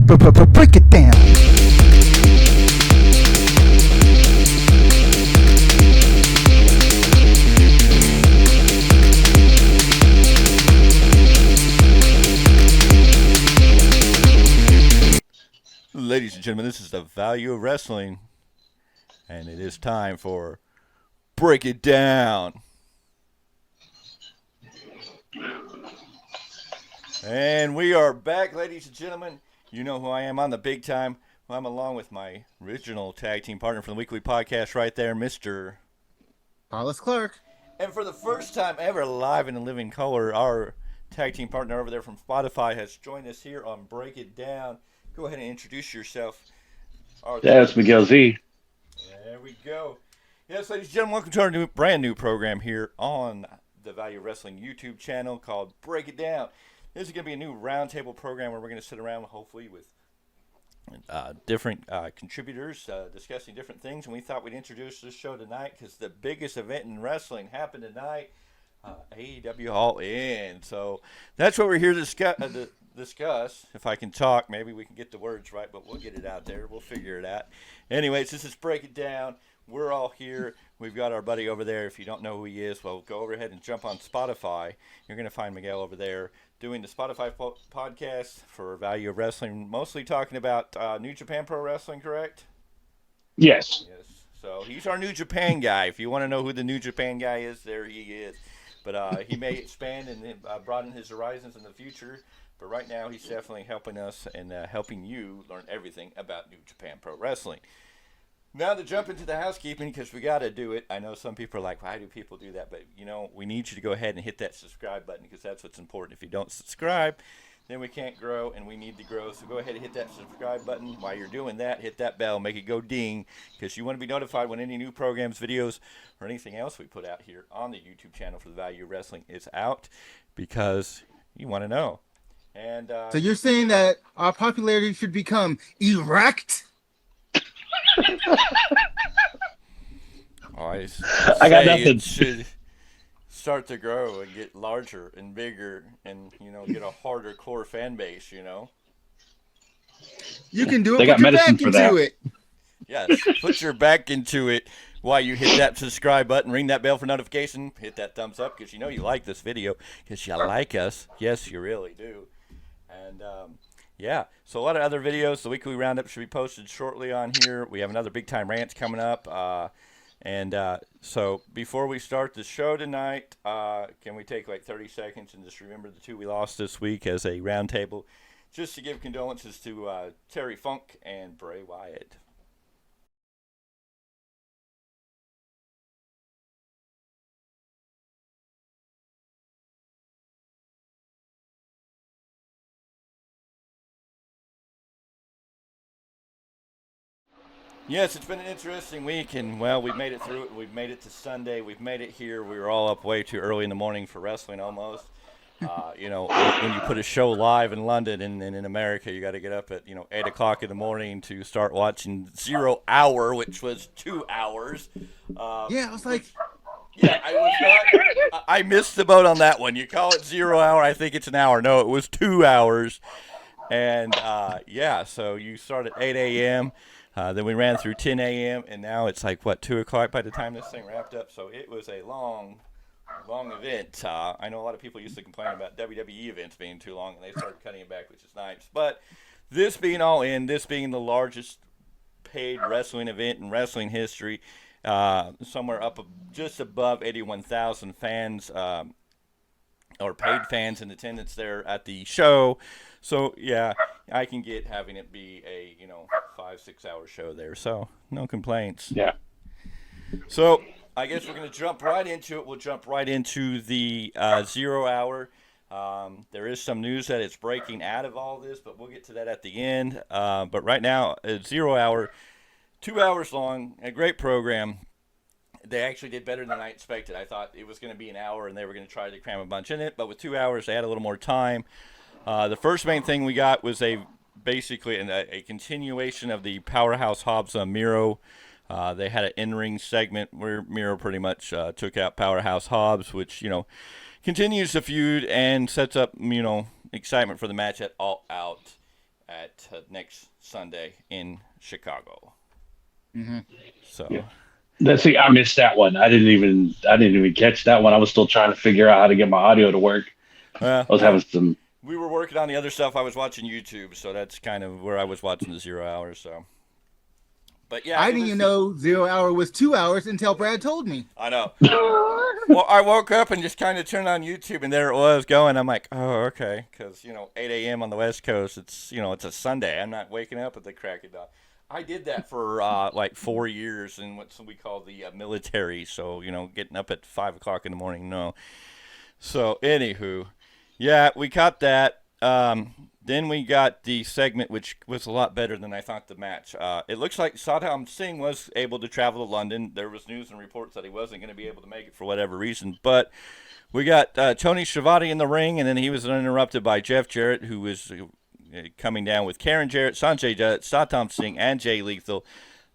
Break it down. Ladies and gentlemen, this is the Value of Wrestling, and it is time for Break It Down. And we are back, ladies and gentlemen. You know who I am on the big time. I'm along with my original tag team partner from the weekly podcast right there, Mr. Paulus Clarke. And for the first time ever live in the living color, our tag team partner over there from Spotify has joined us here on Break It Down. Go ahead and introduce yourself. Yeah, it's Miguel Z. There we go. Yes, ladies and gentlemen, welcome to our brand new program here on the Value of Wrestling YouTube channel called Break It Down. This is going to be a new roundtable program where we're going to sit around, hopefully, with different contributors discussing different things. And we thought we'd introduce this show tonight because the biggest event in wrestling happened tonight, AEW All In. So that's what we're here to discuss. If I can talk, maybe we can get the words right, but we'll get it out there. We'll figure it out. Anyways, this is Break It Down. We're all here. We've got our buddy over there. If you don't know who he is, well, go ahead and jump on Spotify. You're going to find Miguel over there doing the Spotify podcast for Value of Wrestling, mostly talking about New Japan Pro Wrestling, correct? Yes. Yes. So he's our New Japan guy. If you want to know who the New Japan guy is, there he is. But he may expand and broaden his horizons in the future. But right now, he's definitely helping us and helping you learn everything about New Japan Pro Wrestling. Now to jump into the housekeeping, because we got to do it. I know some people are like, why do people do that? But, you know, we need you to go ahead and hit that subscribe button because that's what's important. If you don't subscribe, then we can't grow, and we need to grow. So go ahead and hit that subscribe button. While you're doing that, hit that bell. Make it go ding because you want to be notified when any new programs, videos, or anything else we put out here on the YouTube channel for the Value of Wrestling is out because you want to know. And So you're saying that our popularity should become erect? I got nothing. It should start to grow and get larger and bigger and, you know, get a harder core fan base, you know. You can do it. They got put your medicine back for into that. it. Yes, put your back into it while you hit that subscribe button, ring that bell for notification, hit that thumbs up because you know you like this video because you like us. Yes, you really do. And, yeah, so a lot of other videos. The weekly roundup should be posted shortly on here. We have another big time rant coming up. So before we start the show tonight, can we take like 30 seconds and just remember the two we lost this week as a roundtable, just to give condolences to Terry Funk and Bray Wyatt. Yes, it's been an interesting week, and, well, we've made it through it. We've made it to Sunday. We've made it here. We were all up way too early in the morning for wrestling almost. You know, when you put a show live in London and in America, you got to get up at, 8 o'clock in the morning to start watching 0 Hour, which was 2 hours. Yeah, I was like... Yeah, I missed the boat on that one. You call it 0 Hour, I think it's an hour. No, it was 2 hours. And, yeah, so you start at 8 a.m., then we ran through 10 a.m., and now it's like, 2 o'clock by the time this thing wrapped up. So it was a long event. I know a lot of people used to complain about WWE events being too long, and they started cutting it back, which is nice. But this being All In, this being the largest paid wrestling event in wrestling history, somewhere up just above 81,000 fans or paid fans in attendance there at the show. So, yeah, I can get having it be a, 5-6 hour show there. So, no complaints. Yeah. So, I guess we're going to jump right into it. We'll jump right into the 0 Hour. There is some news that it's breaking out of all this, but we'll get to that at the end. But right now, 0 Hour, 2 hours long, a great program. They actually did better than I expected. I thought it was going to be an hour and they were going to try to cram a bunch in it, but with 2 hours, they had a little more time. The first main thing we got was basically a continuation of the Powerhouse Hobbs Miro. They had an in-ring segment where Miro pretty much took out Powerhouse Hobbs, which, continues the feud and sets up, excitement for the match at All Out at at next Sunday in Chicago. Mm-hmm. So. Yeah. See, I missed that one. I didn't even catch that one. I was still trying to figure out how to get my audio to work. I was having some. We were working on the other stuff. I was watching YouTube, so that's kind of where I was watching the 0 Hour. So, but yeah, I didn't even know 0 Hour was 2 hours until Brad told me. I know. Well, I woke up and just kind of turned on YouTube, and there it was going. I'm like, oh, okay, because 8 a.m. on the West Coast. It's it's a Sunday. I'm not waking up at the crack of dawn. I did that for like 4 years in what we call the military. So, getting up at 5 o'clock in the morning. No. So, anywho, yeah, we caught that. Then we got the segment, which was a lot better than I thought the match. It looks like Saddam Singh was able to travel to London. There was news and reports that he wasn't going to be able to make it for whatever reason. But we got Tony Schiavone in the ring, and then he was interrupted by Jeff Jarrett, who was coming down with Karen Jarrett, Sanjay Dutt, Saddam Singh, and Jay Lethal.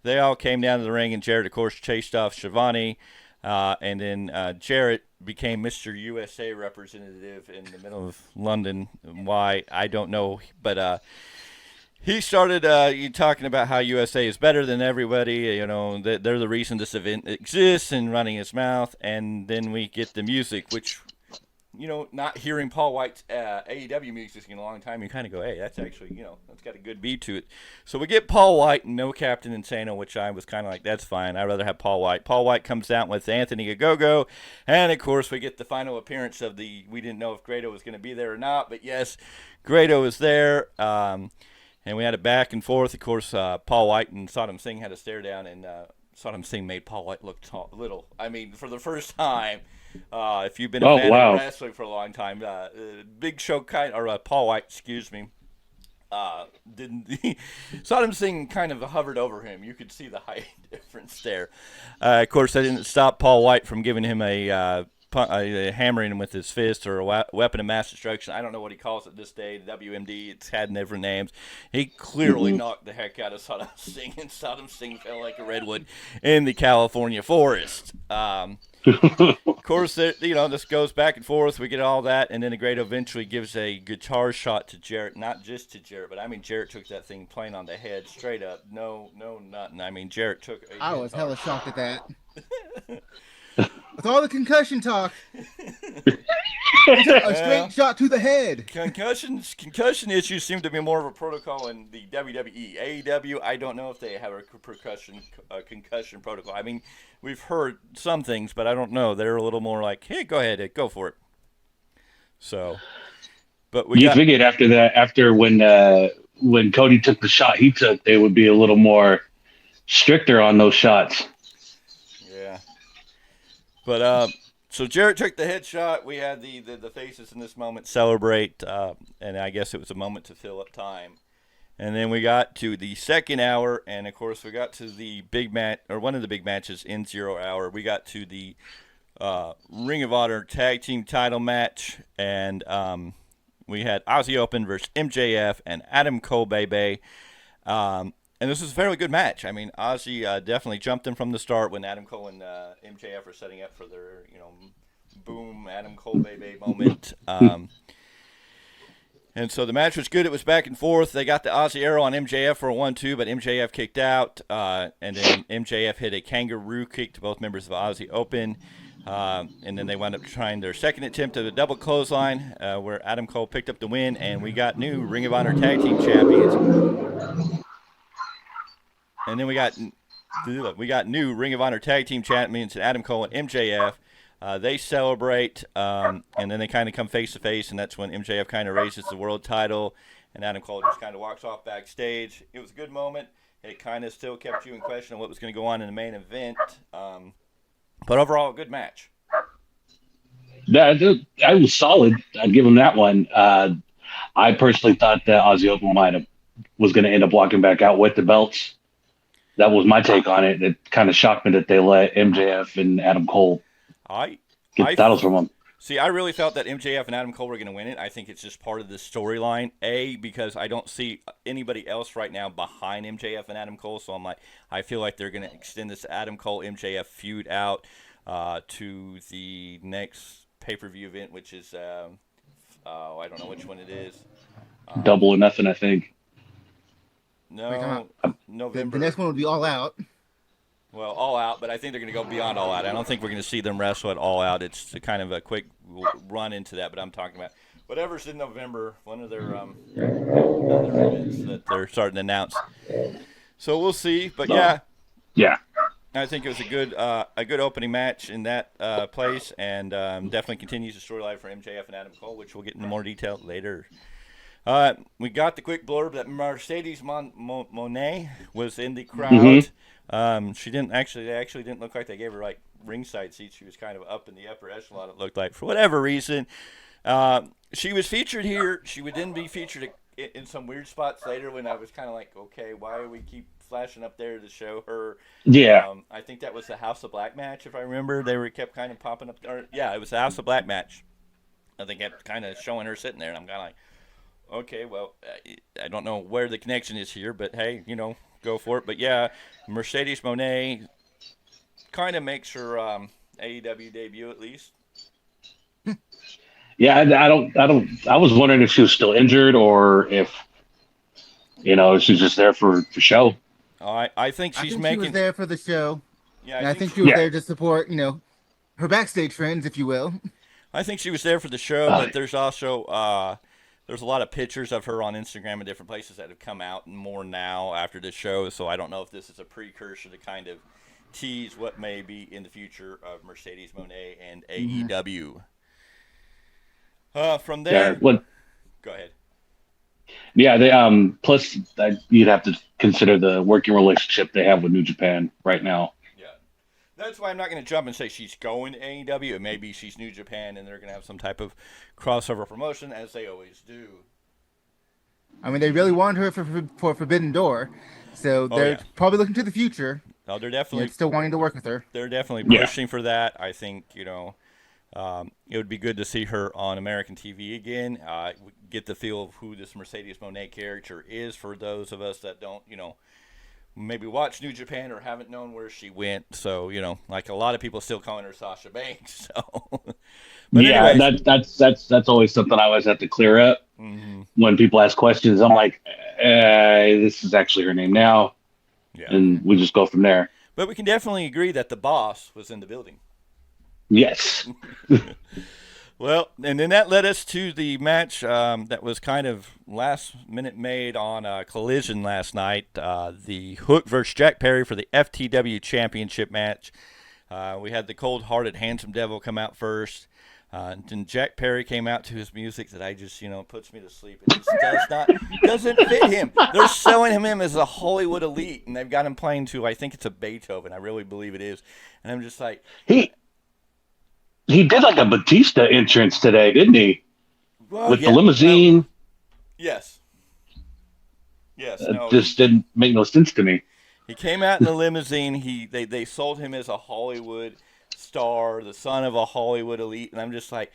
They all came down to the ring, and Jarrett, of course, chased off Schiavone. And then Jarrett became Mr. USA representative in the middle of London. Why, I don't know. But he started talking about how USA is better than everybody. They're the reason this event exists, and running his mouth. And then we get the music, which, not hearing Paul White's AEW music in a long time, you kind of go, hey, that's actually, that's got a good beat to it. So we get Paul White and no Captain Insano, which I was kind of like, that's fine. I'd rather have Paul White. Paul White comes out with Anthony Ogogo, and, of course, we get the final appearance of we didn't know if Grado was going to be there or not, but, yes, Grado is there, and we had a back and forth. Of course, Paul White and Saddam Singh had a stare down, and Saddam Singh made Paul White look little. I mean, for the first time. If you've been a fan of wrestling for a long time, Big Show Paul White, excuse me, Saddam Singh kind of hovered over him. You could see the height difference there. Of course, that didn't stop Paul White from giving him a hammering him with his fist or a weapon of mass destruction. I don't know what he calls it this day. The WMD, it's had different names. He clearly knocked the heck out of Saddam Singh, and Saddam Singh fell like a redwood in the California forest. Of course, this goes back and forth. We get all that, and then the Grado eventually gives a guitar shot to Jarrett. Not just to Jarrett, but I mean, Jarrett took that thing plain on the head, straight up. No, nothing. I mean, Jarrett took I was hella shocked at that. With all the concussion talk, a straight shot to the head. Concussion issues seem to be more of a protocol in the WWE. AEW, I don't know if they have a concussion protocol. I mean, we've heard some things, but I don't know. They're a little more like, hey, go ahead, go for it. So, but figured after that, when Cody took the shot he took, they would be a little more stricter on those shots. Yeah. But so Jarrett took the headshot. We had the faces in this moment celebrate, and I guess it was a moment to fill up time. And then we got to the second hour, and of course we got to the big match, or one of the big matches in 0 Hour. We got to the Ring of Honor Tag Team Title match, and we had Aussie Open versus MJF and Adam Cole Bebe. And this was a fairly good match. I mean, Ozzy definitely jumped in from the start when Adam Cole and MJF were setting up for their, boom, Adam Cole Bebe moment. And so the match was good. It was back and forth. They got the Ozzy arrow on MJF for a 1-2, but MJF kicked out. And then MJF hit a kangaroo kick to both members of Ozzy Open. And then they wound up trying their second attempt at a double clothesline where Adam Cole picked up the win. And we got new Ring of Honor Tag Team Champions. And then we got new Ring of Honor Tag Team Champions, Adam Cole and MJF. They celebrate, and then they kind of come face to face, and that's when MJF kind of raises the world title, and Adam Cole just kind of walks off backstage. It was a good moment. It kind of still kept you in question on what was going to go on in the main event, but overall, a good match. That was solid. I'd give him that one. I personally thought that Aussie Open was going to end up walking back out with the belts. That was my take on it. It kind of shocked me that they let MJF and Adam Cole get the titles from them. See, I really felt that MJF and Adam Cole were going to win it. I think it's just part of the storyline. Because I don't see anybody else right now behind MJF and Adam Cole. So I feel like they're going to extend this Adam Cole MJF feud out to the next pay-per-view event, which is I don't know which one it is. Double or Nothing, I think. What are you talking No, about? November. The next one would be All Out. Well, All Out, but I think they're going to go beyond All Out. I don't think we're going to see them wrestle at All Out. It's kind of a quick run into that, but I'm talking about whatever's in November, one of their other events that they're starting to announce. So we'll see. But Yeah. I think it was a good opening match in that place, and definitely continues the storyline for MJF and Adam Cole, which we'll get into more detail later. We got the quick blurb that Mercedes Moné was in the crowd. Mm-hmm. She didn't actually. They actually didn't look like they gave her like ringside seats. She was kind of up in the upper echelon. It looked like for whatever reason. She was featured here. She would then be featured in some weird spots later. When I was kind of like, okay, why do we keep flashing up there to show her? Yeah. I think that was the House of Black match, if I remember. They kept kind of popping up. Yeah, it was the House of Black match. I think kept kind of showing her sitting there, and I'm kind of like, okay, well, I don't know where the connection is here, but hey, go for it. But yeah, Mercedes Moné kind of makes her AEW debut at least. Yeah, I was wondering if she was still injured or if, she's just there for show. I think she's She was there for the show. Yeah, I think she was there to support, her backstage friends, if you will. I think she was there for the show, but there's also there's a lot of pictures of her on Instagram and different places that have come out more now after the show. So I don't know if this is a precursor to kind of tease what may be in the future of Mercedes Moné and AEW. From there, go ahead. Yeah, they plus you'd have to consider the working relationship they have with New Japan right now. Yeah, that's why I'm not going to jump and say she's going to AEW. Maybe she's New Japan and they're going to have some type of crossover promotion, as they always do. I mean, they really wanted her for Forbidden Door, so they're probably looking to the future. Oh, they're definitely still wanting to work with her. They're definitely pushing for that. I think it would be good to see her on American TV again. Get the feel of who this Mercedes Moné character is for those of us that don't, maybe watch New Japan or haven't known where she went. So, like a lot of people still calling her Sasha Banks. So, but anyways, that's always something I always have to clear up when people ask questions. I'm like, this is actually her name now, and we just go from there. But we can definitely agree that the boss was in the building. Yes. Well, and then that led us to the match that was kind of last minute made on Collision last night. The Hook versus Jack Perry for the FTW Championship match. We had the cold-hearted Handsome Devil come out first. Then Jack Perry came out to his music that I just, puts me to sleep. It just doesn't fit him. They're selling him as a Hollywood elite, and they've got him playing to, I think it's a Beethoven. I really believe it is. And I'm just like... He did like a Batista entrance today, didn't he? Well, with the limousine. Well, yes. Just didn't make no sense to me. He came out in the limousine. They sold him as a Hollywood star, the son of a Hollywood elite, and I'm just like,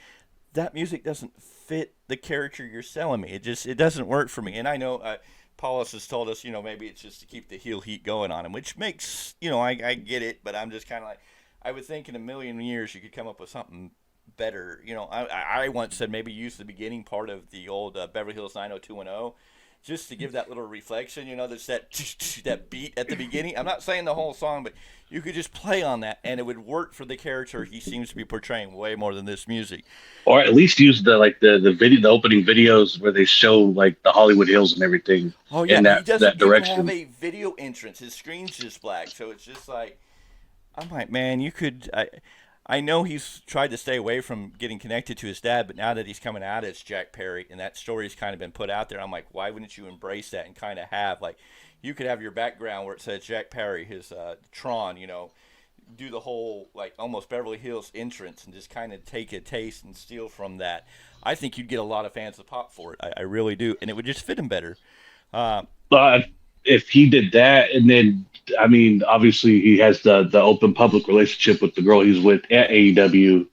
that music doesn't fit the character you're selling me. It doesn't work for me. And I know Paulus has told us, maybe it's just to keep the heel heat going on him, which makes, I get it, but I'm just kind of like, I would think in a million years you could come up with something better. I once said maybe use the beginning part of the old Beverly Hills 90210 just to give that little reflection. There's that beat at the beginning. I'm not saying the whole song, but you could just play on that, and it would work for the character he seems to be portraying way more than this music. Or at least use the video, the opening videos where they show like the Hollywood Hills and everything. Oh yeah, in he doesn't direction. Have a video entrance. His screen's just black, so it's just like. I'm like, man, you could. I know he's tried to stay away from getting connected to his dad, but now that he's coming out as Jack Perry and that story's kind of been put out there, I'm like, why wouldn't you embrace that and kind of have like, you could have your background where it says Jack Perry, his Tron, do the whole like almost Beverly Hills entrance and just kind of take a taste and steal from that. I think you'd get a lot of fans to pop for it. I really do, and it would just fit him better. If he did that, and then obviously he has the open public relationship with the girl he's with at AEW.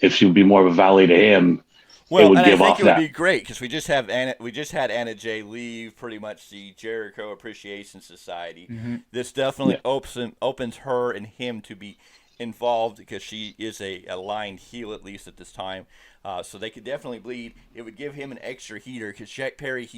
If she would be more of a valet to him, well, and I think it would be great because we just had Anna Jay leave pretty much the Jericho Appreciation Society. Mm-hmm. This definitely opens her and him to be involved because she is a aligned heel at least at this time. So they could definitely bleed. It would give him an extra heater because Jack Perry,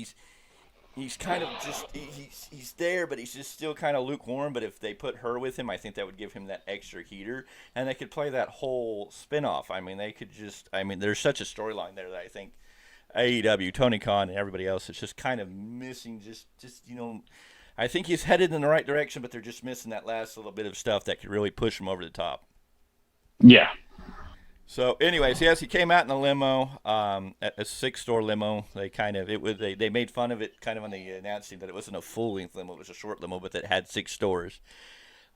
he's kind of just he's there, but he's just still kind of lukewarm. But if they put her with him, I think that would give him that extra heater, and they could play that whole spinoff. I mean, they could just. I mean, there's such a storyline there that I think AEW, Tony Khan, and everybody else is just kind of missing. Just I think he's headed in the right direction, but they're just missing that last little bit of stuff that could really push him over the top. Yeah. So, anyways, yes, he came out in a limo, a 6-door limo. They made fun of it kind of on the announcing that it wasn't a full-length limo, it was a short limo, but that had 6 doors.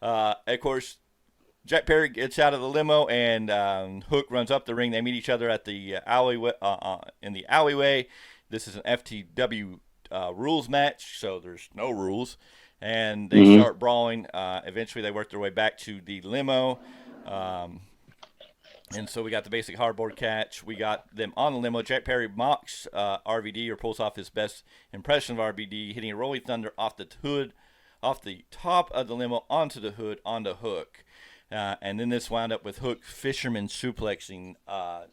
Of course, Jack Perry gets out of the limo, and Hook runs up the ring. They meet each other at the alleyway. In the alleyway, this is an FTW rules match, so there's no rules, and they start brawling. Eventually, they work their way back to the limo. And so we got the basic hardboard catch. We got them on the limo. Jack Perry mocks RVD, or pulls off his best impression of RVD, hitting a Rolling Thunder off the top of the limo onto the hood, onto Hook. And then this wound up with Hook fisherman suplexing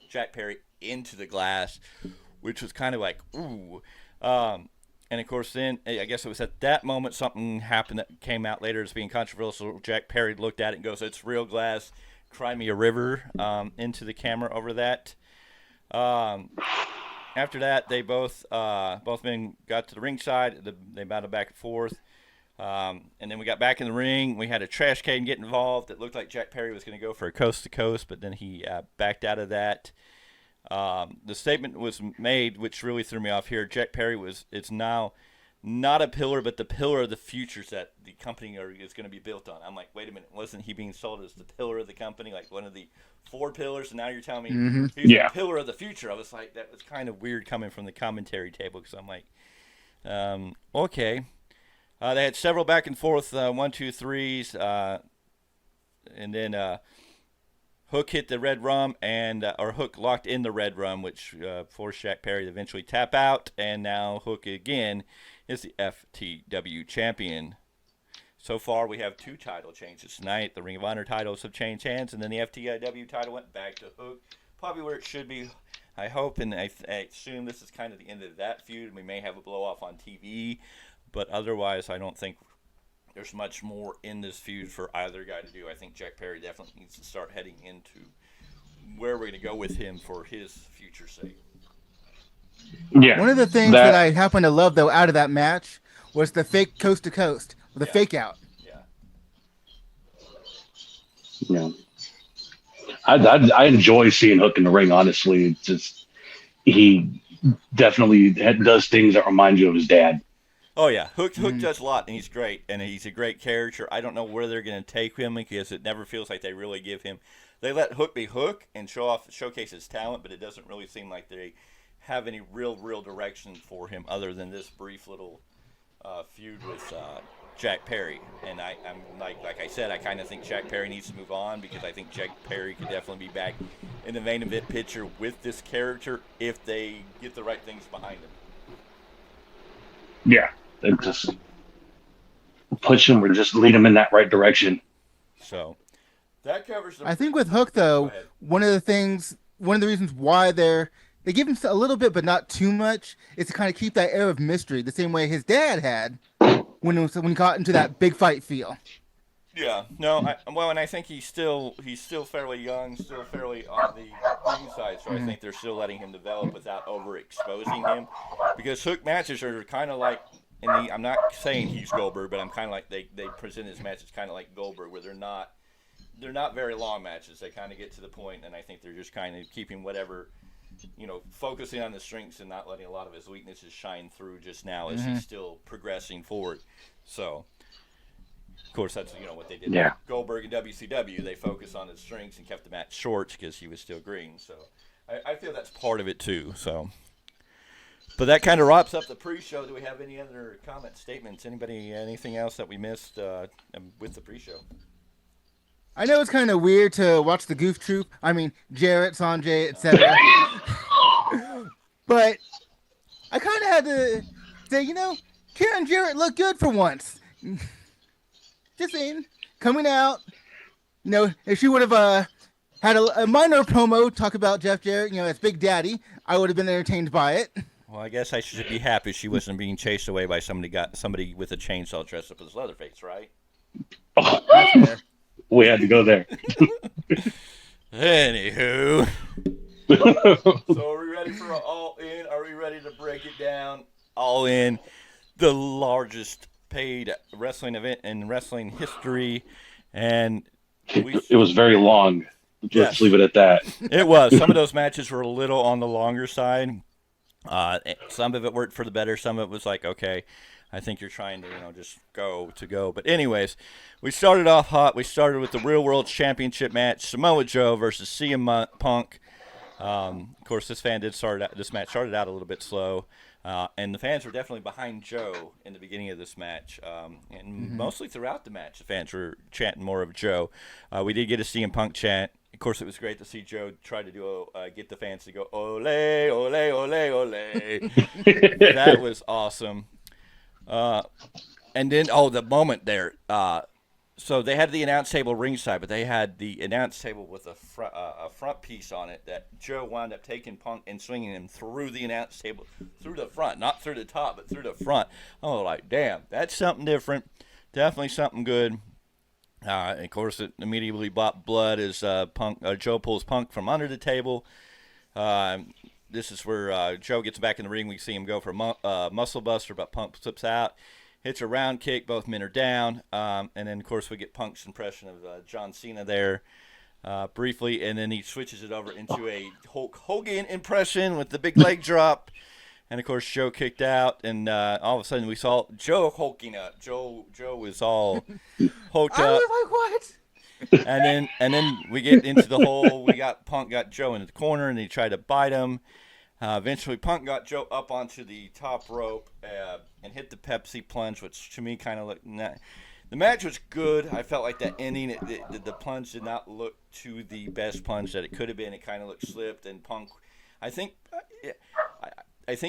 Jack Perry into the glass, which was kind of like, ooh. And, of course, then I guess it was at that moment something happened that came out later as being controversial. Jack Perry looked at it and goes, "It's real glass. Cry me a river," into the camera over that. After that, they both men got to the ringside. They battled back and forth. And then we got back in the ring. We had a trash can get involved. It looked like Jack Perry was going to go for a coast-to-coast, but then he backed out of that. The statement was made, which really threw me off here. Jack Perry it's now not a pillar, but the pillar of the futures that the company is going to be built on. I'm like, wait a minute, wasn't he being sold as the pillar of the company, like one of the 4 pillars, and now you're telling me he's the pillar of the future? I was like, that was kind of weird coming from the commentary table, because I'm like, okay. They had several back and forth 1, 2, 3s, and then Hook hit the red rum, or Hook locked in the red rum, which forced Jack Perry to eventually tap out, and now Hook again is the FTW champion. So far, we have 2 title changes tonight. The Ring of Honor titles have changed hands, and then the FTW title went back to Hook, probably where it should be. I hope, and I assume this is kind of the end of that feud. We may have a blow-off on TV, but otherwise, I don't think there's much more in this feud for either guy to do. I think Jack Perry definitely needs to start heading into where we're going to go with him for his future's sake. Yeah. One of the things that I happen to love, though, out of that match was the fake coast to coast, the fake out. Yeah. I enjoy seeing Hook in the ring. Honestly, it's just he definitely does things that remind you of his dad. Oh yeah, Hook does a lot, and he's great, and he's a great character. I don't know where they're going to take him, because it never feels like they really give him. They let Hook be Hook and showcase his talent, but it doesn't really seem like they have any real direction for him other than this brief little feud with Jack Perry. And I'm like I said, I kind of think Jack Perry needs to move on, because I think Jack Perry could definitely be back in the main event picture with this character if they get the right things behind him. Yeah, just push him or just lead him in that right direction. So that covers I think with Hook, though, one of the reasons why they give him a little bit but not too much is to kind of keep that air of mystery, the same way his dad had when he got into that big fight feel. Yeah, no, and I think he's still fairly young, still fairly on the ring side, so I think they're still letting him develop without overexposing him, because Hook matches are kind of like, I'm not saying he's Goldberg, but I'm kind of like they present his matches kind of like Goldberg, where they're not very long matches. They kind of get to the point, and I think they're just kind of keeping whatever, focusing on the strengths and not letting a lot of his weaknesses shine through just now as he's still progressing forward. So, of course, that's what they did with Goldberg and WCW. They focused on his strengths and kept the match short because he was still green. So I feel that's part of it too. So, but that kind of wraps up the pre-show. Do we have any other comments, statements? Anything else that we missed with the pre-show? I know it's kind of weird to watch the Goof Troop. I mean, Jarrett, Sanjay, etc. But I kind of had to say, Karen Jarrett looked good for once. Just saying, coming out, if she would have had a minor promo talk about Jeff Jarrett, as Big Daddy, I would have been entertained by it. Well, I guess I should be happy she wasn't being chased away by somebody with a chainsaw dressed up as Leatherface, right? That's fair. We had to go there. Anywho. So are we ready for All In? Are we ready to break it down? All In, the largest paid wrestling event in wrestling history. And it was very long. Let's leave it at that. It was. Some of those matches were a little on the longer side. Some of it worked for the better. Some of it was like, okay, I think you're trying to, just go. But anyways, we started off hot. We started with the Real World Championship match, Samoa Joe versus CM Punk. Of course, this match started out a little bit slow, and the fans were definitely behind Joe in the beginning of this match, and mostly throughout the match, the fans were chanting more of Joe. We did get a CM Punk chant. Of course, it was great to see Joe try to get the fans to go ole, ole, ole, ole. That was awesome. And then, the moment there. So they had the announce table ringside, but they had the announce table with a front piece on it that Joe wound up taking Punk and swinging him through the announce table, through the front, not through the top, but through the front. Oh, like, damn, that's something different. Definitely something good. And of course, it immediately brought blood as Joe pulls Punk from under the table. This is where Joe gets back in the ring. We see him go for muscle buster, but Punk slips out. Hits a round kick. Both men are down. And then, of course, we get Punk's impression of John Cena there briefly. And then he switches it over into a Hulk Hogan impression with the big leg drop. And, of course, Joe kicked out. And all of a sudden we saw Joe hulking up. Joe was all hulked up. I was like, what? And then we get into the whole, Punk got Joe in the corner, and he tried to bite him. Eventually, Punk got Joe up onto the top rope and hit the Pepsi plunge, which to me kind of looked. The match was good. I felt like that ending, the plunge did not look to the best plunge that it could have been. It kind of looked slipped, and Punk, I think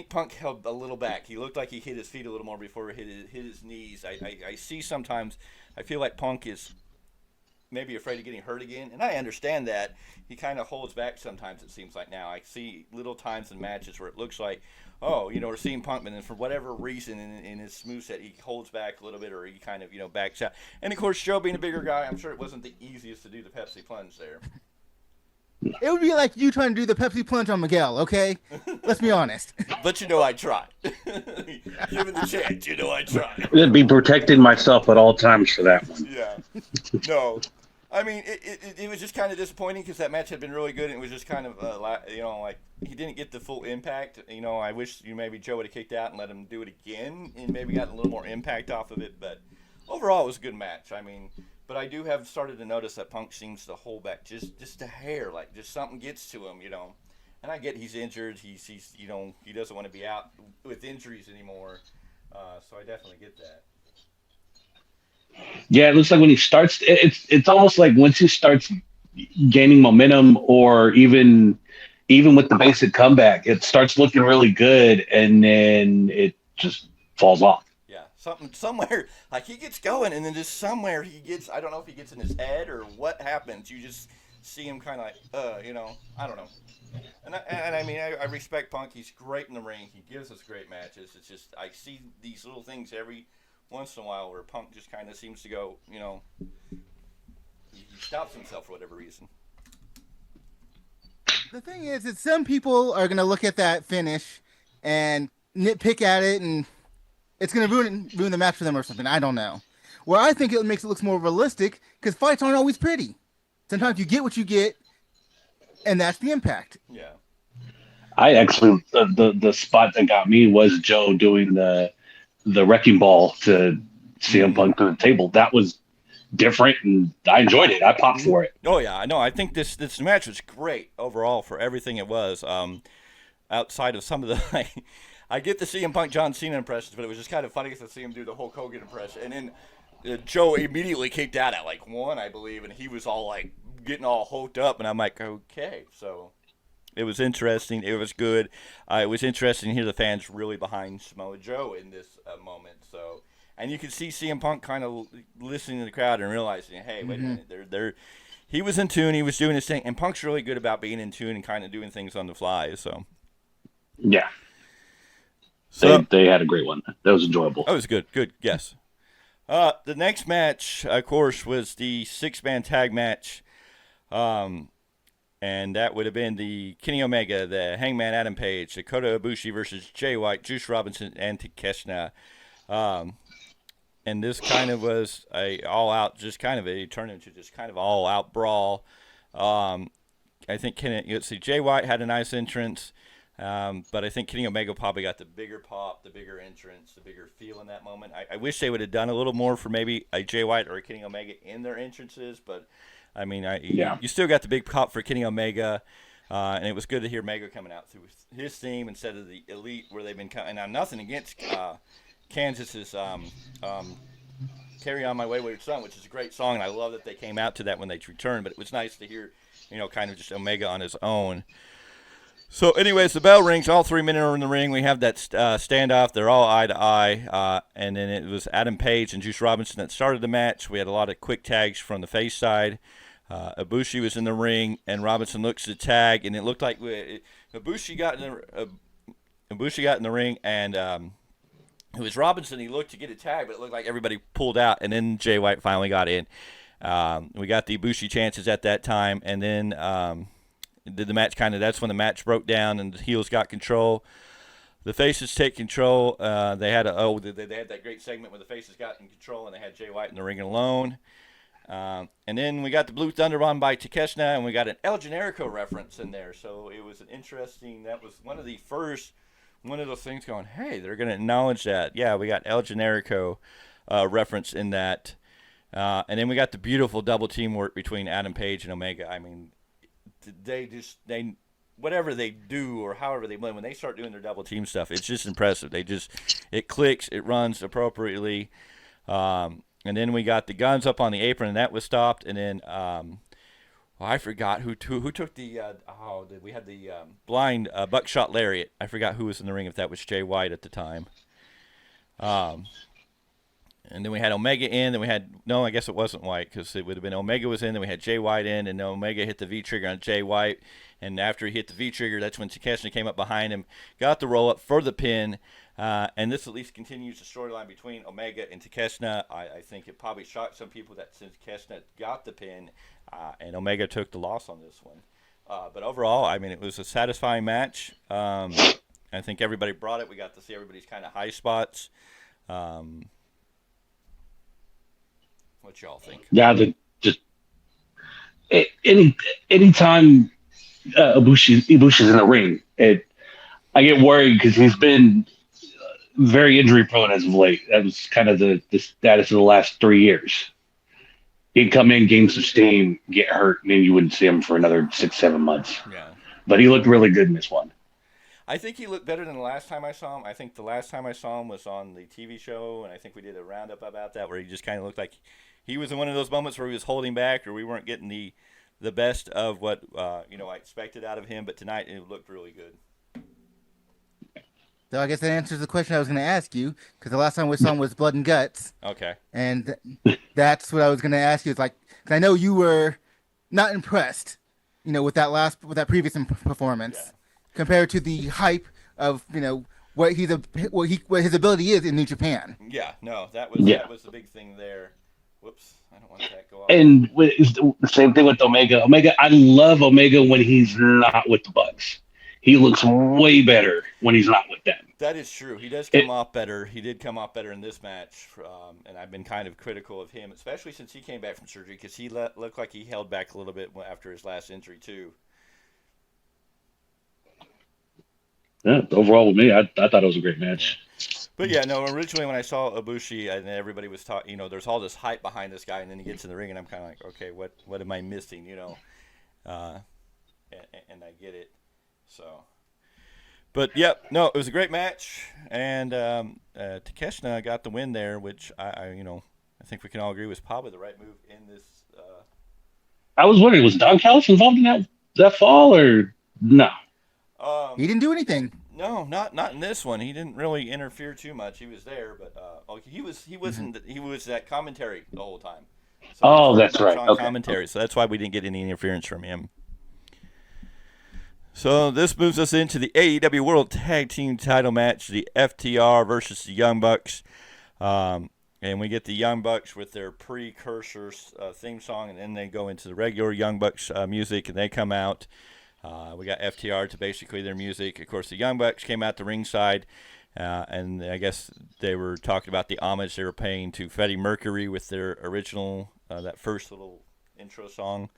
Punk held a little back. He looked like he hit his feet a little more before he hit his knees. I see sometimes. I feel like Punk is maybe afraid of getting hurt again, and I understand that. He kind of holds back sometimes, it seems like now. I see little times in matches where it looks like, we're seeing Punk, and then for whatever reason in his moveset, he holds back a little bit, or he kind of, backs out. And, of course, Joe being a bigger guy, I'm sure it wasn't the easiest to do the Pepsi plunge there. It would be like you trying to do the Pepsi plunge on Miguel, okay? Let's be honest. But I tried. Given the chance, I tried. I'd be protecting myself at all times for that one. Yeah. No. I mean, it was just kind of disappointing because that match had been really good, and it was just kind of, like he didn't get the full impact. I wish maybe Joe would have kicked out and let him do it again and maybe gotten a little more impact off of it. But overall, it was a good match. I mean, but I do have started to notice that Punk seems to hold back just a hair, like just something gets to him, And I get he's injured. He's he doesn't want to be out with injuries anymore. So I definitely get that. Yeah, it looks like when he starts, it's almost like once he starts gaining momentum, or even with the basic comeback, it starts looking really good, and then it just falls off. Yeah, somewhere like he gets going, and then just somewhere he gets. I don't know if he gets in his head or what happens. You just see him kind of like, I don't know. And I mean, I respect Punk. He's great in the ring. He gives us great matches. It's just I see these little things every once in a while where Punk just kind of seems to go, he stops himself for whatever reason. The thing is that some people are going to look at that finish and nitpick at it, and it's going to ruin the match for them or something. I don't know. Where I think it makes it look more realistic, because fights aren't always pretty. Sometimes you get what you get, and that's the impact. Yeah. I actually, the spot that got me was Joe doing the wrecking ball to CM Punk to the table. That was different, and I enjoyed it. I popped for it. Oh yeah, I know. I think this match was great overall for everything it was. Outside of some of the, I get the CM Punk John Cena impressions, but it was just kind of funny to see him do the Hulk Hogan impression, and then Joe immediately kicked out at like 1, I believe, and he was all like getting all hulked up, and I'm like, okay, so. It was interesting. It was good. It was interesting to hear the fans really behind Samoa Joe in this moment. So, and you could see CM Punk kind of listening to the crowd and realizing, hey, wait a minute, he was in tune. He was doing his thing, and Punk's really good about being in tune and kind of doing things on the fly. So, yeah. So They had a great one. That was enjoyable. that was good. Good, yes. The next match, of course, was the 6-man tag match. And that would have been the Kenny Omega, the Hangman Adam Page, Dakota Ibushi versus Jay White, Juice Robinson, and Takeshita. And this kind of was a all-out, just kind of it turned into just kind of all-out brawl. I think Jay White had a nice entrance, but I think Kenny Omega probably got the bigger pop, the bigger entrance, the bigger feel in that moment. I wish they would have done a little more for maybe a Jay White or a Kenny Omega in their entrances, but I mean, you still got the big pop for Kenny Omega, and it was good to hear Omega coming out through his theme instead of the Elite where they've been coming. Now, nothing against Kansas's Carry On My Wayward Son, which is a great song, and I love that they came out to that when they returned, but it was nice to hear, kind of just Omega on his own. So, anyways, the bell rings. All 3 men are in the ring. We have that standoff. They're all eye to eye. And then it was Adam Page and Juice Robinson that started the match. We had a lot of quick tags from the face side. Ibushi was in the ring, and Robinson looks to tag, and it looked like Ibushi got in the ring, and it was Robinson. He looked to get a tag, but it looked like everybody pulled out, and then Jay White finally got in. We got the Ibushi chances at that time, and then did the match that's when the match broke down, and the heels got control. The faces take control. They had that great segment where the faces got in control, and they had Jay White in the ring alone. And then we got the Blue Thunder Bomb by Takeshita, and we got an El Generico reference in there. So it was an interesting. That was one of those things going, hey, they're going to acknowledge that. Yeah, we got El Generico reference in that. And then we got the beautiful double teamwork between Adam Page and Omega. I mean, they whatever they do or however they win, when they start doing their double team stuff, it's just impressive. It clicks, it runs appropriately. And then we got the guns up on the apron, and that was stopped. And then I forgot who took the we had the blind buckshot lariat. I forgot who was in the ring, if that was Jay White at the time. And then we had Omega in. Then I guess it wasn't White, because it would have been Omega was in. Then we had Jay White in, and Omega hit the V-trigger on Jay White. And after he hit the V-trigger, that's when Takeshita came up behind him, got the roll-up for the pin. And this at least continues the storyline between Omega and Takeshita. I think it probably shocked some people that since Takeshita got the pin, and Omega took the loss on this one. But overall, I mean, it was a satisfying match. I think everybody brought it. We got to see everybody's kind of high spots. What y'all think? Yeah, anytime Ibushi's in the ring, I get worried because he's been very injury prone as of late. That was kind of the status of the last 3 years. He'd come in, gain some steam, get hurt, and then you wouldn't see him for another 6-7 months. Yeah. But he looked really good in this one. I think he looked better than the last time I saw him. I think the last time I saw him was on the TV show, and I think we did a roundup about that where he just kind of looked like he was in one of those moments where he was holding back, or we weren't getting the best of what I expected out of him. But tonight it looked really good. So I guess that answers the question I was going to ask you, because the last time we saw him was Blood and Guts. Okay. And that's what I was going to ask you. It's like, cause I know you were not impressed, with that previous performance, compared to the hype of what his ability is in New Japan. Yeah. No, that was the big thing there. Whoops, I don't want that to go off. And it's the same thing with Omega. I love Omega when he's not with the Bucks. He looks way better when he's not with them. That is true. He does come off better. He did come off better in this match, and I've been kind of critical of him, especially since he came back from surgery, because he looked like he held back a little bit after his last injury too. Yeah, overall with me, I thought it was a great match. But yeah, no, originally when I saw Ibushi and everybody was talking, there's all this hype behind this guy, and then he gets in the ring, and I'm kind of like, okay, what am I missing, and I get it. So, but yep, no, it was a great match, and Takeshita got the win there, which I think we can all agree was probably the right move in this. I was wondering, was Don Callis involved in that fall, or no? He didn't do anything. No, not in this one. He didn't really interfere too much. He was there, but he was that commentary the whole time. So that's right. Okay. Commentary. So that's why we didn't get any interference from him. So this moves us into the AEW World Tag Team title match, the FTR versus the Young Bucks. And we get the Young Bucks with their precursor theme song, and then they go into the regular Young Bucks music, and they come out. We got FTR to basically their music. Of course, the Young Bucks came out to ringside, and I guess they were talking about the homage they were paying to Freddie Mercury with their original, that first little intro song.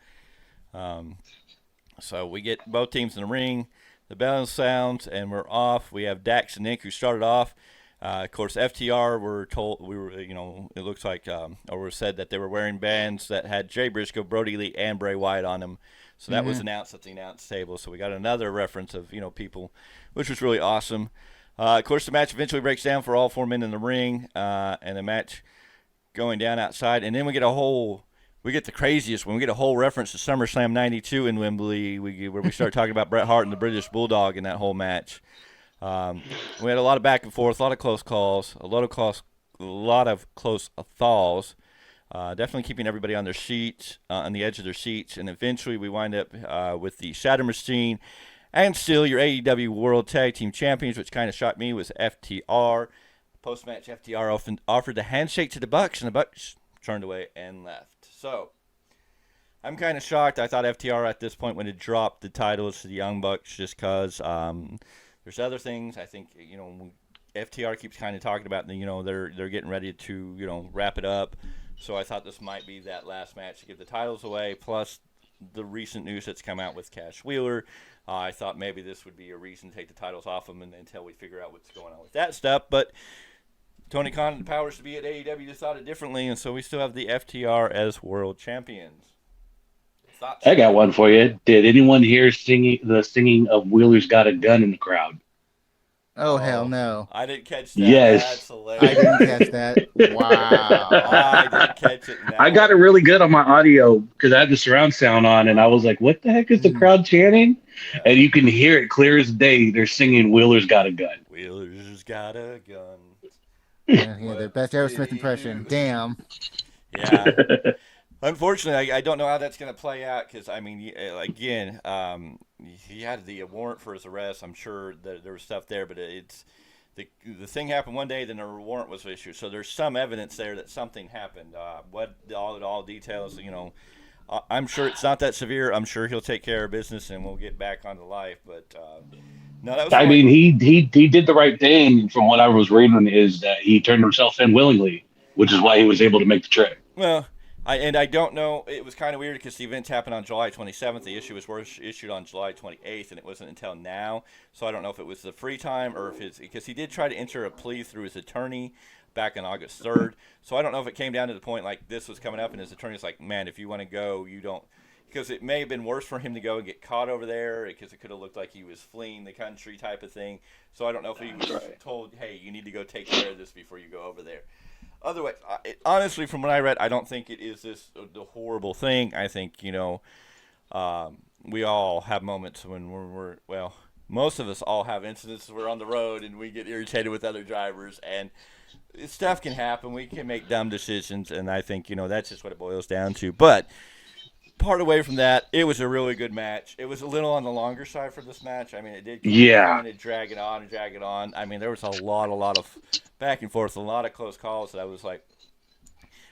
So we get both teams in the ring. The bell sounds, and we're off. We have Dax and Nick, who started off. Of course, FTR were told it looks like, or was said that they were wearing bands that had Jay Briscoe, Brody Lee, and Bray Wyatt on them. So that was announced at the announce table. So we got another reference of people, which was really awesome. Of course, the match eventually breaks down for all 4 men in the ring, and the match going down outside, and then we get the craziest one. We get a whole reference to SummerSlam '92 in Wembley, where we start talking about Bret Hart and the British Bulldog in that whole match. We had a lot of back and forth, a lot of close calls, a lot of close thaws. Definitely keeping everybody on their seats, on the edge of their seats, and eventually we wind up with the Shatter Machine, and still your AEW World Tag Team Champions, which kind of shocked me, was FTR. Post-match, FTR offered the handshake to the Bucks, and the Bucks turned away and left. So I'm kind of shocked. I thought FTR at this point would have dropped the titles to the Young Bucks just because there's other things. I think FTR keeps kind of talking about they're getting ready to wrap it up. So I thought this might be that last match to give the titles away. Plus the recent news that's come out with Cash Wheeler. I thought maybe this would be a reason to take the titles off them until we figure out what's going on with that stuff. But Tony Khan and the powers to be at AEW just thought it differently, and so we still have the FTR as world champions. I got one for you. Did anyone hear the singing of Wheeler's Got a Gun in the crowd? Oh, hell no. I didn't catch that. Yes. That's hilarious. I didn't catch that. Wow. I didn't catch it. I got it really good on my audio because I had the surround sound on, and I was like, what the heck is the crowd chanting? Yeah. And you can hear it clear as day. They're singing Wheeler's Got a Gun. Wheeler's got a gun. Yeah, the best Aerosmith impression. Damn. Yeah. Unfortunately, I don't know how that's going to play out because, again, he had the warrant for his arrest. I'm sure that there was stuff there, but it's the thing happened one day, then a warrant was issued. So there's some evidence there that something happened. What all details, I'm sure it's not that severe. I'm sure he'll take care of business and we'll get back onto life. But no, that was. He did the right thing. From what I was reading, is that he turned himself in willingly, which is why he was able to make the trip. Well. I don't know. It was kind of weird because the events happened on July 27th. The issue was issued on July 28th, and it wasn't until now. So I don't know if it was the free time or if it's because he did try to enter a plea through his attorney back on August 3rd. So I don't know if it came down to the point like this was coming up, and his attorney's like, man, if you want to go, you don't. Because it may have been worse for him to go and get caught over there because it could have looked like he was fleeing the country type of thing. So I don't know if he was told, hey, you need to go take care of this before you go over there. Otherwise, honestly, from what I read, I don't think it is the horrible thing. I think, we all have moments when most of us all have incidents where we're on the road and we get irritated with other drivers, and stuff can happen. We can make dumb decisions, and I think, that's just what it boils down to. But part away from that, it was a really good match. It was a little on the longer side for this match. It did kind of drag it on. There was a lot of back and forth, a lot of close calls that I was like,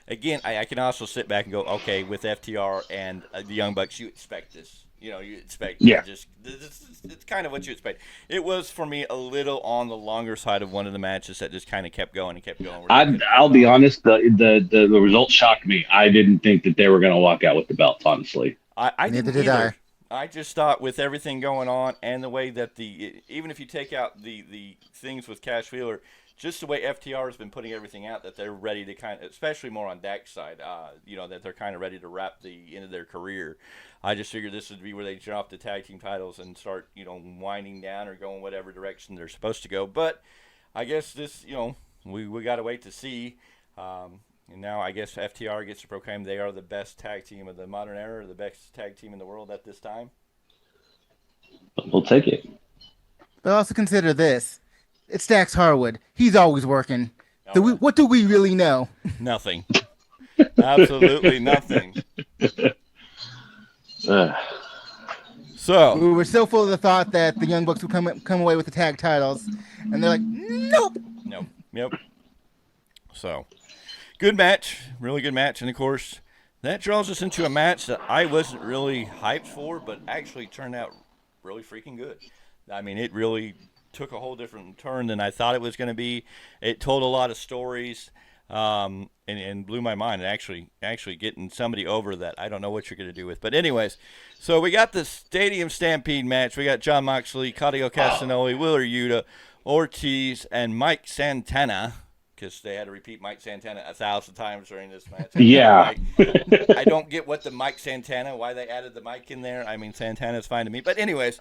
again, I can also sit back and go, okay, with FTR and the Young Bucks, you expect this. You expect it's kind of what you expect. It was, for me, a little on the longer side of one of the matches that just kind of kept going and kept going. I'll be honest, the result shocked me. I didn't think that they were going to walk out with the belts, honestly. I Neither didn't did either. I just thought with everything going on and the way that even if you take out the things with Cash Wheeler, just the way FTR has been putting everything out, that they're ready to kind of, especially more on Dak's side, that they're kind of ready to wrap the end of their career. I just figured this would be where they drop the tag team titles and start, winding down or going whatever direction they're supposed to go. But I guess this, we got to wait to see. And now I guess FTR gets to proclaim they are the best tag team of the modern era, or the best tag team in the world at this time. We'll take it. But also consider this. It's Dax Harwood. He's always working. What do we really know? Nothing. Absolutely nothing. So We were so full of the thought that the Young Bucks would come away with the tag titles, and they're like, nope. no, yep. So good match, really good match, and of course that draws us into a match that I wasn't really hyped for, but actually turned out really freaking good. I mean, it really took a whole different turn than I thought it was going to be. It told a lot of stories, and blew my mind. And actually getting somebody over that I don't know what you're going to do with. But anyways, so we got the Stadium Stampede match. We got Jon Moxley, Claudio Castagnoli, Wheeler Yuta, Ortiz, and Mike Santana. Because they had to repeat Mike Santana 1,000 times during this match. Yeah. I don't get what the Mike Santana, why they added the Mike in there. I mean, Santana's fine to me. But anyways,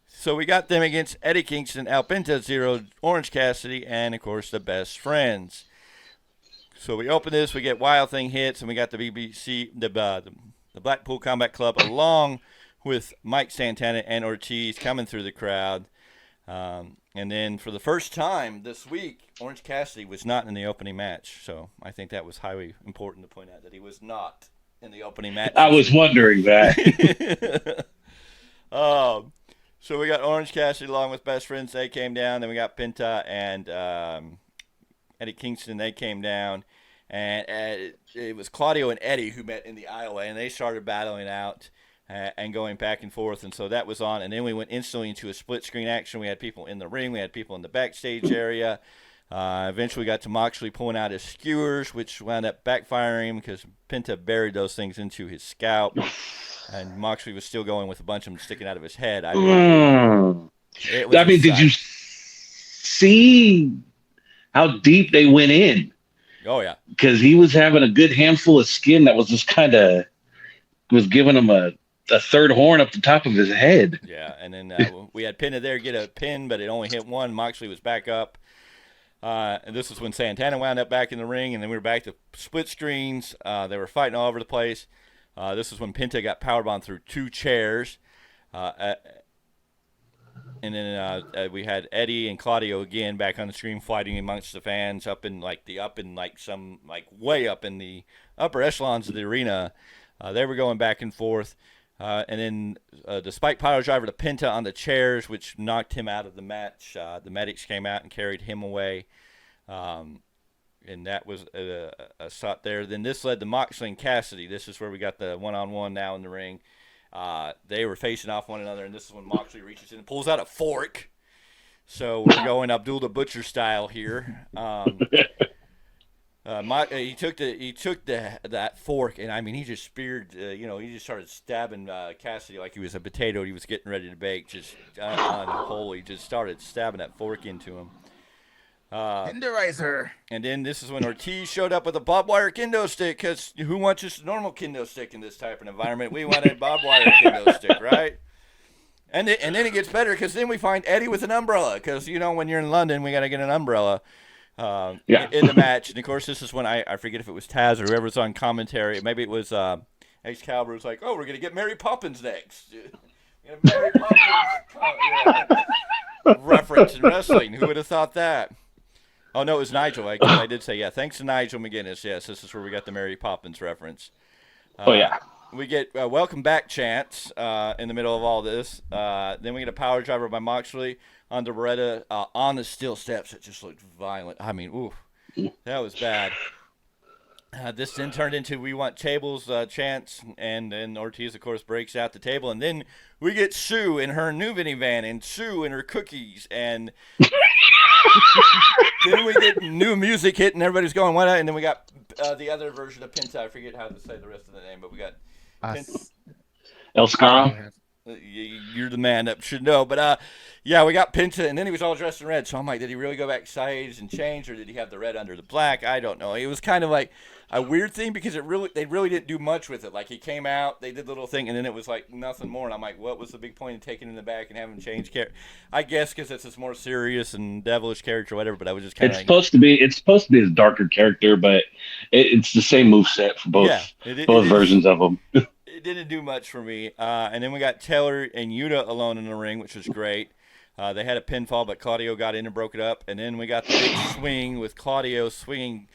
so we got them against Eddie Kingston, Al Pinta, Zero, Orange Cassidy, and, of course, the Best Friends. So we open this, we get Wild Thing hits, and we got the BBC, the Blackpool Combat Club, along with Mike Santana and Ortiz coming through the crowd. And then for the first time this week, Orange Cassidy was not in the opening match. So I think that was highly important to point out that he was not in the opening match. I was wondering that. So we got Orange Cassidy along with Best Friends. They came down. Then we got Penta and Eddie Kingston. They came down. And it was Claudio and Eddie who met in the aisleway, and they started battling out. And going back and forth, and so that was on. And then we went instantly into a split-screen action. We had people in the ring. We had people in the backstage area. Eventually we got to Moxley pulling out his skewers, which wound up backfiring because Penta buried those things into his scalp. And Moxley was still going with a bunch of them sticking out of his head. Did you see how deep they went in? Oh, yeah. Because he was having a good handful of skin that was just kind of was giving him a third horn up the top of his head. Yeah, and then we had Penta there get a pin, but it only hit one. Moxley was back up. And this was when Santana wound up back in the ring, and then we were back to split screens. They were fighting all over the place. This is when Penta got powerbombed through two chairs. And then we had Eddie and Claudio again back on the screen fighting amongst the fans way up in the upper echelons of the arena. They were going back and forth. And then the spike pile driver to Penta on the chairs, which knocked him out of the match. The medics came out and carried him away. And that was a shot there. Then this led to Moxley and Cassidy. This is where we got the one-on-one now in the ring. They were facing off one another, and this is when Moxley reaches in and pulls out a fork. So we're going Abdul the Butcher style here. He took that fork, and I mean, he just speared. He just started stabbing Cassidy like he was a potato he was getting ready to bake. Just unholy, just started stabbing that fork into him. Tenderizer. And then this is when Ortiz showed up with a barbed wire kendo stick, because who wants just a normal kendo stick in this type of environment? We wanted a barbed wire kendo stick, right? And then it gets better, because then we find Eddie with an umbrella, because when you're in London, we got to get an umbrella. In the match. And of course this is when I forget if it was Taz or whoever's on commentary, maybe it was Excalibur was like, oh, we're gonna get Mary Poppins next. Mary Poppins reference in wrestling. Who would have thought that? Oh no, it was Nigel. I did say, yeah, thanks to Nigel McGuinness. Yes, this is where we got the Mary Poppins reference. We get welcome back chants in the middle of all this. Then we get a power driver by Moxley onto Beretta on the steel steps. It just looked violent. I mean, ooh, that was bad. This then turned into we want tables chants, and then Ortiz, of course, breaks out the table. And then we get Sue in her new minivan and Sue in her cookies. And then we get new music hit, and everybody's going, what? And then we got the other version of Penta. I forget how to say the rest of the name, but we got El Scarro. You're the man that should know. But, yeah, we got Penta, and then he was all dressed in red. So I'm like, did he really go backstage and change, or did he have the red under the black? I don't know. It was kind of like a weird thing because they really didn't do much with it. Like, he came out, they did the little thing, and then it was like nothing more. And I'm like, what was the big point of taking him in the back and having him change character? I guess because it's this more serious and devilish character or whatever, but I was just kind of supposed to be his darker character, but it's the same moveset for both versions of him. It didn't do much for me. And then we got Taylor and Yuta alone in the ring, which was great. They had a pinfall, but Claudio got in and broke it up. And then we got the big swing with Claudio swinging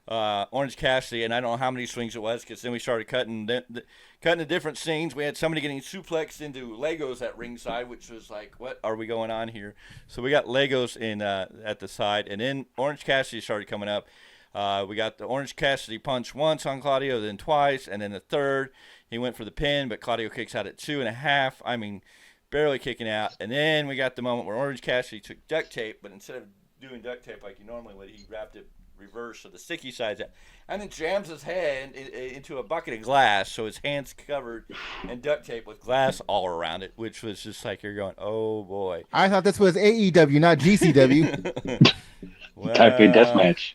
Orange Cassidy, and I don't know how many swings it was, because then we started cutting the different scenes. We had somebody getting suplexed into Legos at ringside, which was like, what are we going on here? So we got Legos in at the side, and then Orange Cassidy started coming up. We got the Orange Cassidy punch once on Claudio, then twice, and then the third. He went for the pin, but Claudio kicks out at 2.5. I mean, barely kicking out. And then we got the moment where Orange Cassidy took duct tape, but instead of doing duct tape like he normally would, he wrapped it reverse so the sticky side's out, and then jams his hand into a bucket of glass, so his hand's covered in duct tape with glass all around it, which was just like, you're going, oh boy. I thought this was AEW, not GCW. Well, Type A deathmatch.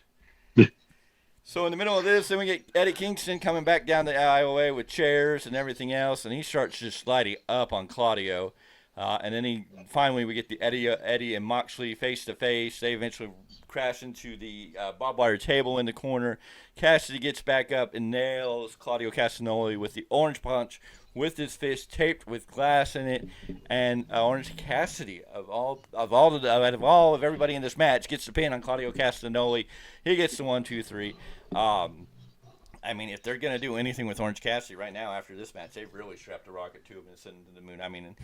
so in the middle of this, then we get Eddie Kingston coming back down the aisleway with chairs and everything else, and he starts just sliding up on Claudio. And then finally we get the Eddie and Moxley face to face. They eventually crash into the barbed wire table in the corner. Cassidy gets back up and nails Claudio Castagnoli with the orange punch with his fist taped with glass in it. And Orange Cassidy, out of everybody in this match, gets the pin on Claudio Castagnoli. He gets the 1, 2, 3. I mean, if they're going to do anything with Orange Cassidy right now after this match, they've really strapped a rocket to him and sent him to the moon. I mean,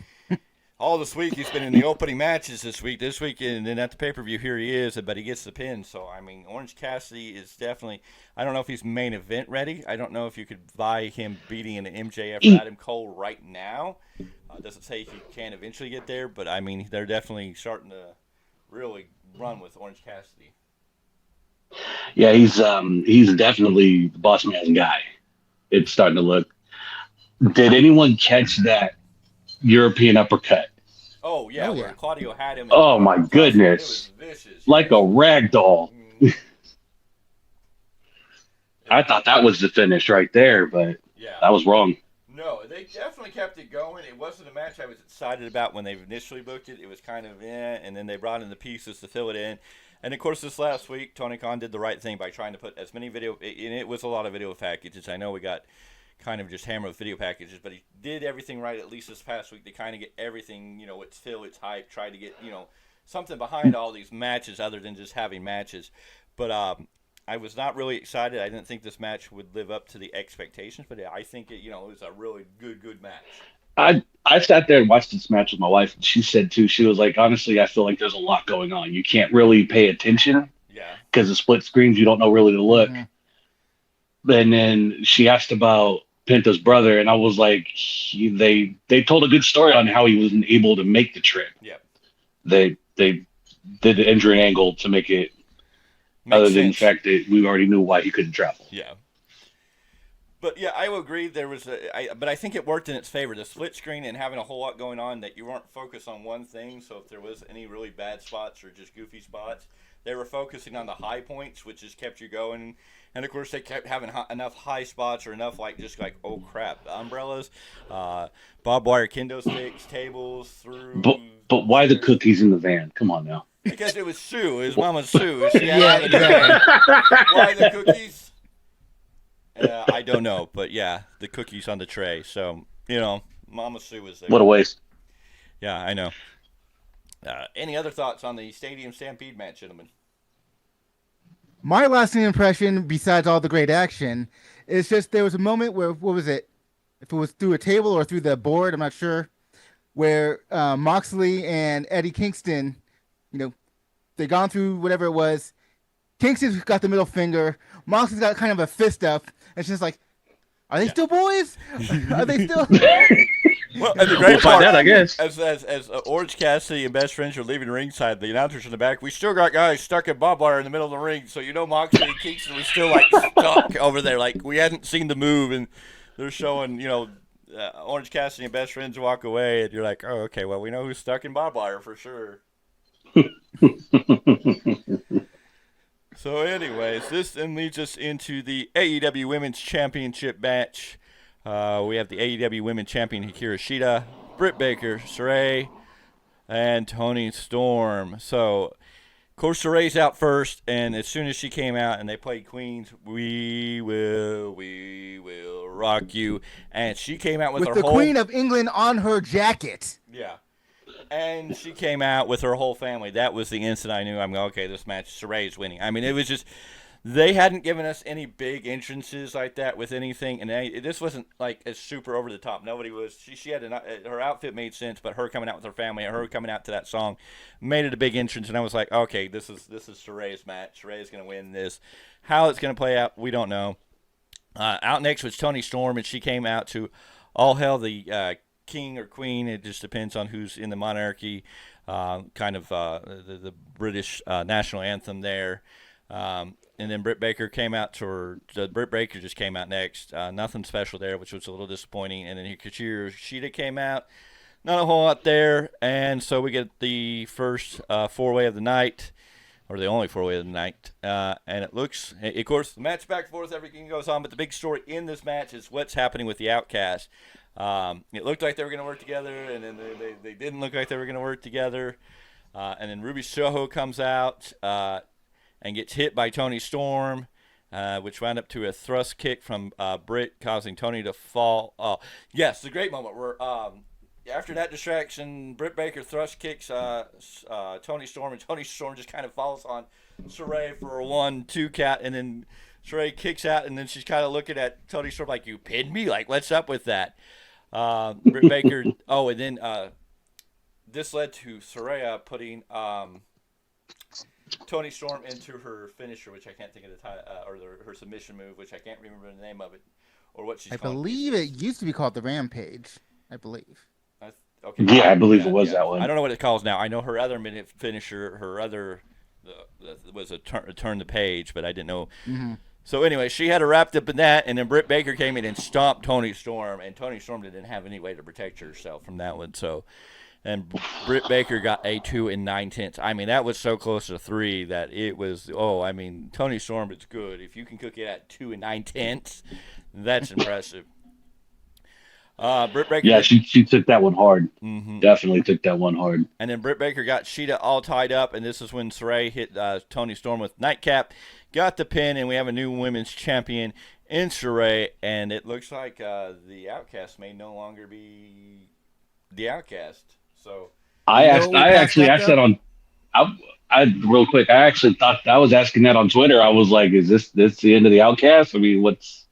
all this week he's been in the opening matches this week, and then at the pay-per-view, here he is, but he gets the pin. So, I mean, Orange Cassidy is definitely, I don't know if he's main event ready. I don't know if you could buy him beating an MJF or Adam Cole right now. Doesn't say he can eventually get there, but, I mean, they're definitely starting to really run with Orange Cassidy. Yeah, he's definitely the boss man's guy. It's starting to look. Did anyone catch that European uppercut? Oh yeah, where Claudio had him. Oh my goodness! It was vicious. Like a rag doll. I thought that was the finish right there, but I was wrong. No, they definitely kept it going. It wasn't a match I was excited about when they initially booked it. It was kind of and then they brought in the pieces to fill it in. And of course, this last week, Tony Khan did the right thing by trying to put as many video, and it was a lot of video packages. I know we got kind of just hammered with video packages, but he did everything right, at least this past week, to kind of get everything, its fill, its hype, try to get, something behind all these matches other than just having matches. But I was not really excited. I didn't think this match would live up to the expectations, but I think it was a really good match. I sat there and watched this match with my wife, and she said too, she was like, honestly, I feel like there's a lot going on. You can't really pay attention. Yeah. Because the split screens, you don't know really to look. Mm-hmm. And then she asked about Penta's brother, and I was like, they told a good story on how he wasn't able to make the trip. Yeah. They did the injury angle to make it, other than the fact that we already knew why he couldn't travel. Yeah. But yeah, I will agree. But I think it worked in its favor. The split screen and having a whole lot going on, that you weren't focused on one thing. So if there was any really bad spots or just goofy spots, they were focusing on the high points, which just kept you going. And of course, they kept having enough high spots or enough oh crap, umbrellas, barbed wire kendo sticks, tables through. But why the cookies in the van? Come on now. Because it was Sue. It was Mama Sue. Yeah, exactly. Why the cookies? I don't know, but yeah, the cookies on the tray. So, Mama Sue was there. What a waste. Yeah, I know. Any other thoughts on the Stadium Stampede match, gentlemen? My lasting impression, besides all the great action, is just there was a moment where, what was it? If it was through a table or through the board, I'm not sure, where Moxley and Eddie Kingston, they gone through whatever it was. Kingston's got the middle finger. Moxley's got kind of a fist up. It's just like, are they still boys? Are they still? Well, and the great part, I guess. As Orange Cassidy and Best Friends are leaving ringside, the announcers in the back, we still got guys stuck in barbed wire in the middle of the ring. So Moxley and Kingston were still stuck over there, like we hadn't seen the move, and they're showing Orange Cassidy and Best Friends walk away, and you're like, oh, okay, well we know who's stuck in barbed wire for sure. So anyways, this then leads us into the AEW Women's Championship match. We have the AEW Women's Champion Hikaru Shida, Britt Baker, Saray, and Toni Storm. So, of course, Saray's out first, and as soon as she came out and they played Queens, we will rock you. And she came out with her the whole... Queen of England on her jacket. Yeah. And she came out with her whole family. That was the instant I knew, okay, this match, Saray's winning. I mean, it was just... They hadn't given us any big entrances like that with anything, and this wasn't like as super over the top. Nobody was. She had her outfit made sense, but her coming out with her family, her coming out to that song, made it a big entrance. And I was like, okay, this is Saray's match. Saray's gonna win this. How it's gonna play out, we don't know. Out next was Toni Storm, and she came out to "All Hail the King or Queen." It just depends on who's in the monarchy. The British national anthem there. And then Britt Baker came out Britt Baker just came out next. Nothing special there, which was a little disappointing. And then Hikaru Shida came out. Not a whole lot there. And so we get the first four-way of the night, or the only four-way of the night. And it looks, of course, the match back and forth, everything goes on. But the big story in this match is what's happening with the Outcast. It looked like they were going to work together, and then they didn't look like they were going to work together. And then Ruby Soho comes out and gets hit by Toni Storm, which wound up to a thrust kick from Britt, causing Toni to fall. Oh, yes, the great moment where after that distraction, Britt Baker thrust kicks Toni Storm, and Toni Storm just kind of falls on Saray for a 1-2 count, and then Saray kicks out, and then she's kind of looking at Toni Storm like, you pinned me? Like, what's up with that? Britt Baker, and then this led to Saraya putting Toni Storm into her finisher, which I can't think of the title, her submission move, which I can't remember the name of it, or what she's called. I believe it used to be called the Rampage. I believe. Okay. Yeah, I believe it was that one. I don't know what it calls now. I know her other minute finisher, was a turn the page, but I didn't know. Mm-hmm. So anyway, she had her wrapped up in that, and then Britt Baker came in and stomped Toni Storm, and Toni Storm didn't have any way to protect herself from that one. So. And Britt Baker got a 2 9/10. I mean, that was so close to 3 that it was. Toni Storm is good. If you can cook it at 2 9/10, that's impressive. Britt Baker. Yeah, she took that one hard. Mm-hmm. Definitely took that one hard. And then Britt Baker got Shida all tied up, and this is when Saray hit Toni Storm with nightcap, got the pin, and we have a new women's champion in Saray. And it looks like the Outcast may no longer be the Outcast. So I actually asked that on. I real quick. I actually thought I was asking that on Twitter. I was like, "Is this the end of the Outcast? I mean, what's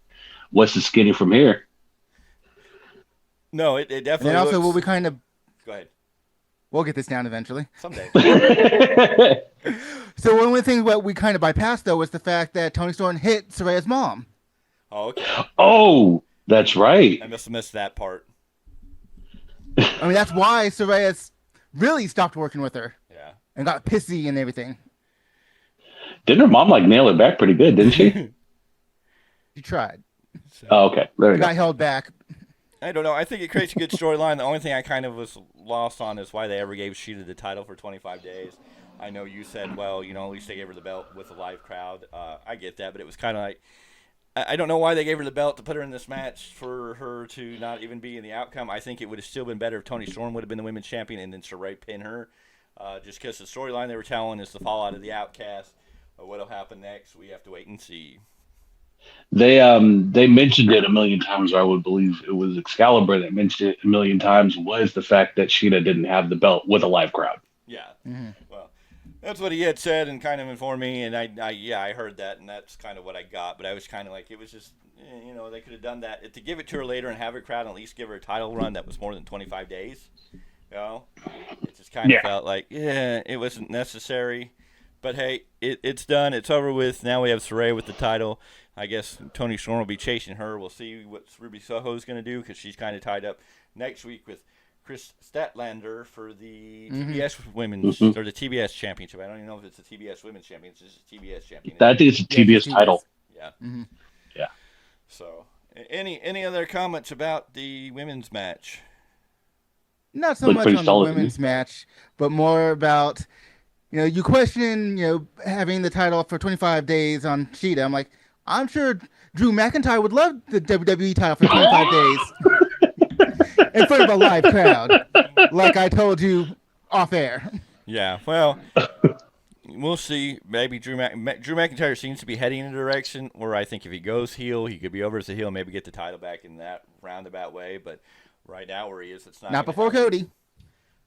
the skinny from here?" No, it definitely. And also, looks... will we kind of? Go ahead. We'll get this down eventually. Someday. So one of the things what we kind of bypassed though was the fact that Toni Storm hit Saraya's mom. Oh, okay. Oh, that's right. I must have missed that part. I mean, that's why Saraya really stopped working with her. Yeah. And got pissy and everything. Didn't her mom nail it back pretty good, didn't she? She tried. So, oh, okay. There we go. Got held back. I don't know. I think it creates a good storyline. The only thing I kind of was lost on is why they ever gave Shida the title for 25 days. I know you said, well, at least they gave her the belt with a live crowd. I get that, but it was kind of like, I don't know why they gave her the belt to put her in this match for her to not even be in the outcome. I think it would have still been better if Toni Storm would have been the women's champion and then Saray pin her. Just because the storyline they were telling is the fallout of the Outcast. What'll happen next, we have to wait and see. They mentioned it a million times, or I would believe it was Excalibur that mentioned it a million times, was the fact that Shida didn't have the belt with a live crowd. Yeah. Mm-hmm. Well, that's what he had said and kind of informed me, and I heard that, and that's kind of what I got. But I was kind of like, it was just, they could have done that. To give it to her later and have her crowd and at least give her a title run that was more than 25 days, it just kind of felt like, it wasn't necessary. But hey, it's done. It's over with. Now we have Saray with the title. I guess Toni Storm will be chasing her. We'll see what Ruby Soho is going to do because she's kind of tied up next week with Chris Statlander for the TBS Women's or the TBS Championship. I don't even know if it's the TBS Women's Championship. It's just a TBS Champion. I think it's a TBS title. Yeah. Mm-hmm. Yeah. So, any other comments about the women's match? Not so much on the women's match, but more about, you question, having the title for 25 days on Shida. I'm like, I'm sure Drew McIntyre would love the WWE title for 25 days. In front of a live crowd, like I told you off air. Yeah, well, we'll see. Maybe Drew McIntyre seems to be heading in a direction where I think if he goes heel, he could be over as a heel, maybe get the title back in that roundabout way. But right now, where he is, it's not. Not before Cody.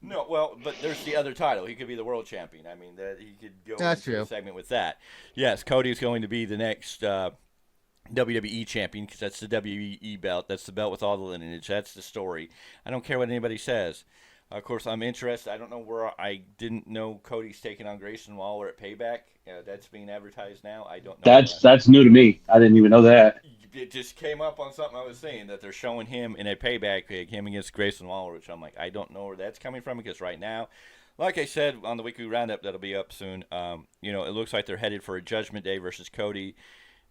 No, well, but there's the other title. He could be the world champion. I mean, that he could go That's into a true. segment with that. Yes, Cody's going to be the next WWE champion because that's the WWE belt. That's the belt with all the lineage. That's the story. I don't care what anybody says. Of course, I'm interested. I don't know where I didn't know Cody's taking on Grayson Waller at Payback. That's being advertised now. I don't know. That's new to me. I didn't even know that. It just came up on something I was saying that they're showing him in a Payback, him against Grayson Waller, which I'm like, I don't know where that's coming from because right now, like I said on the weekly roundup that'll be up soon, it looks like they're headed for a Judgment Day versus Cody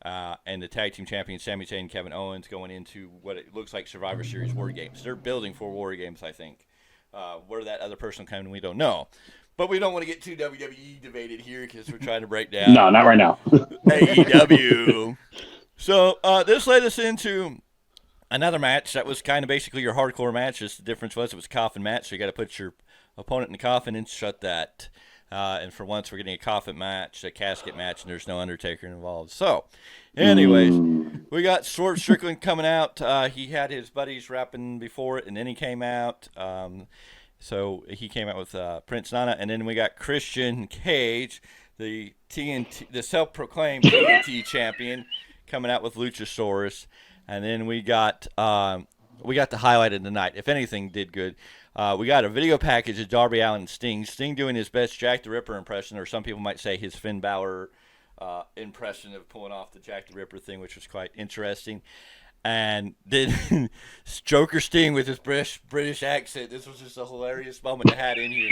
and the tag team champions Sami Zayn and Kevin Owens going into what it looks like Survivor Series War Games. They're building for War Games, I think. Where that other person came, we don't know. But we don't want to get too WWE debated here because we're trying to break down. No, not right now. AEW. So this led us into another match that was kind of basically your hardcore match. Just the difference was it was a coffin match, so you got to put your opponent in the coffin and shut that. And for once, we're getting a coffin match, a casket match, and there's no Undertaker involved. So, anyways, we got Swerve Strickland coming out. He had his buddies rapping before it, and then he came out. So he came out with Prince Nana, and then we got Christian Cage, the self-proclaimed TNT champion, coming out with Luchasaurus, and then we got the highlight of the night. If anything, did good. We got a video package of Darby Allin and Sting. Sting doing his best Jack the Ripper impression, or some people might say his Finn Balor impression of pulling off the Jack the Ripper thing, which was quite interesting. And then Joker Sting with his British accent. This was just a hilarious moment to have in here.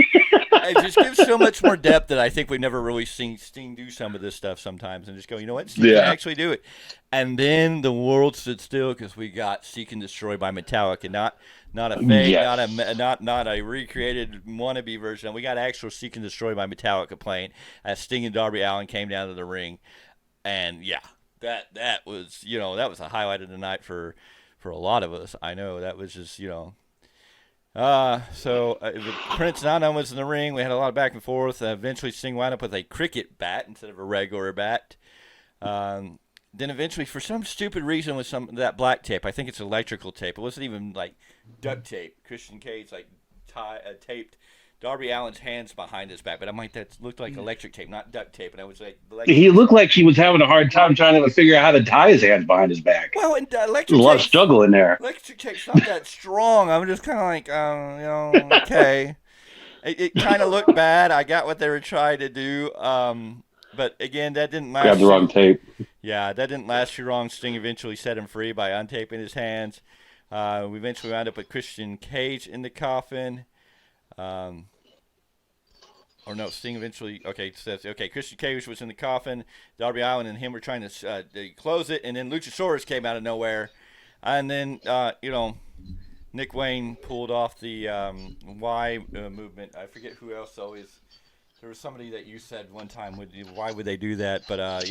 It just gives so much more depth that I think we've never really seen Sting do some of this stuff sometimes and just go, you know what, Sting can actually do it. And then the world stood still because we got Seek and Destroy by Metallica, not a fake, not a recreated wannabe version. We got actual Seek and Destroy by Metallica playing as Sting and Darby Allin came down to the ring, and yeah. That was a highlight of the night for a lot of us. I know that was just Prince Nana was in the ring. We had a lot of back and forth. Eventually, Sting wound up with a cricket bat instead of a regular bat. Then eventually, for some stupid reason, with that black tape, I think it's electrical tape. It wasn't even like duct tape. Christian Cage taped Darby Allin's hands behind his back, but I'm like, that looked like electric tape, not duct tape. And I was like, he looked like he was having a hard time trying to figure out how to tie his hands behind his back. Well, and electric There's a lot of struggle in there. Electric tape's not that strong. I'm just kind of like, okay. It kind of looked bad. I got what they were trying to do, but again, that didn't last. Grabbed the wrong tape. Yeah, that didn't last too long. Sting eventually set him free by untaping his hands. We eventually wound up with Christian Cage in the coffin. Sting eventually. Christian Cage was in the coffin. Darby Allin and him were trying to close it, and then Luchasaurus came out of nowhere, and then Nick Wayne pulled off the Y movement. I forget who else always. There was somebody that you said one time. Why would they do that? But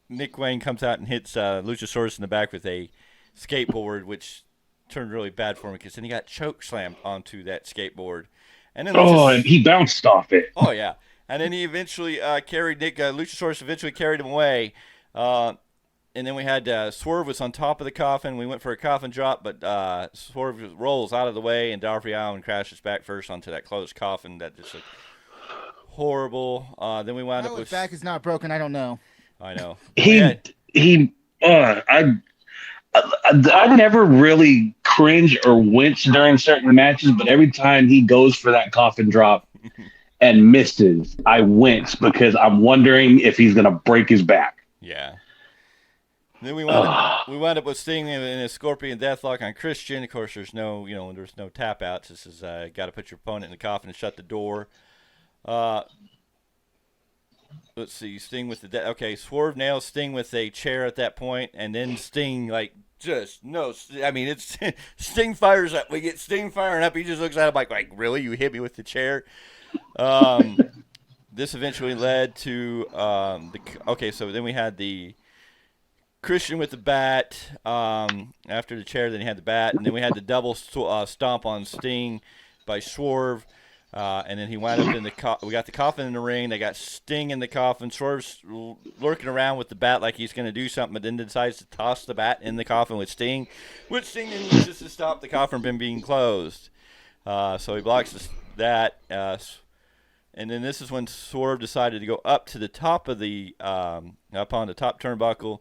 Nick Wayne comes out and hits Luchasaurus in the back with a skateboard, which turned really bad for him because then he got choke slammed onto that skateboard. And then and he bounced off it. Oh yeah, and then he eventually carried Luchasaurus eventually carried him away, and then we had Swerve was on top of the coffin. We went for a coffin drop, but Swerve rolls out of the way, and Darby Allin crashes back first onto that closed coffin. That just looked horrible. Then we wound up with his back is not broken. I don't know. I know. I never really cringe or wince during certain matches, but every time he goes for that coffin drop and misses, I wince because I'm wondering if he's going to break his back. Yeah. Then we wound up with Sting in a Scorpion Deathlock on Christian. Of course, there's no tap outs. This is got to put your opponent in the coffin and shut the door. Let's see, Sting with Swerve nails Sting with a chair at that point, and then Sting it's Sting fires up. We get Sting firing up. He just looks at him like really? You hit me with the chair? This eventually led to so then we had the Christian with the bat after the chair. Then he had the bat, and then we had the double stomp on Sting by Swerve. And then he wound up in we got the coffin in the ring. They got Sting in the coffin. Swerve's lurking around with the bat like he's going to do something, but then decides to toss the bat in the coffin with Sting, which Sting then uses to stop the coffin from being closed. So he blocks that. And then this is when Swerve decided to go up to the top of up on the top turnbuckle.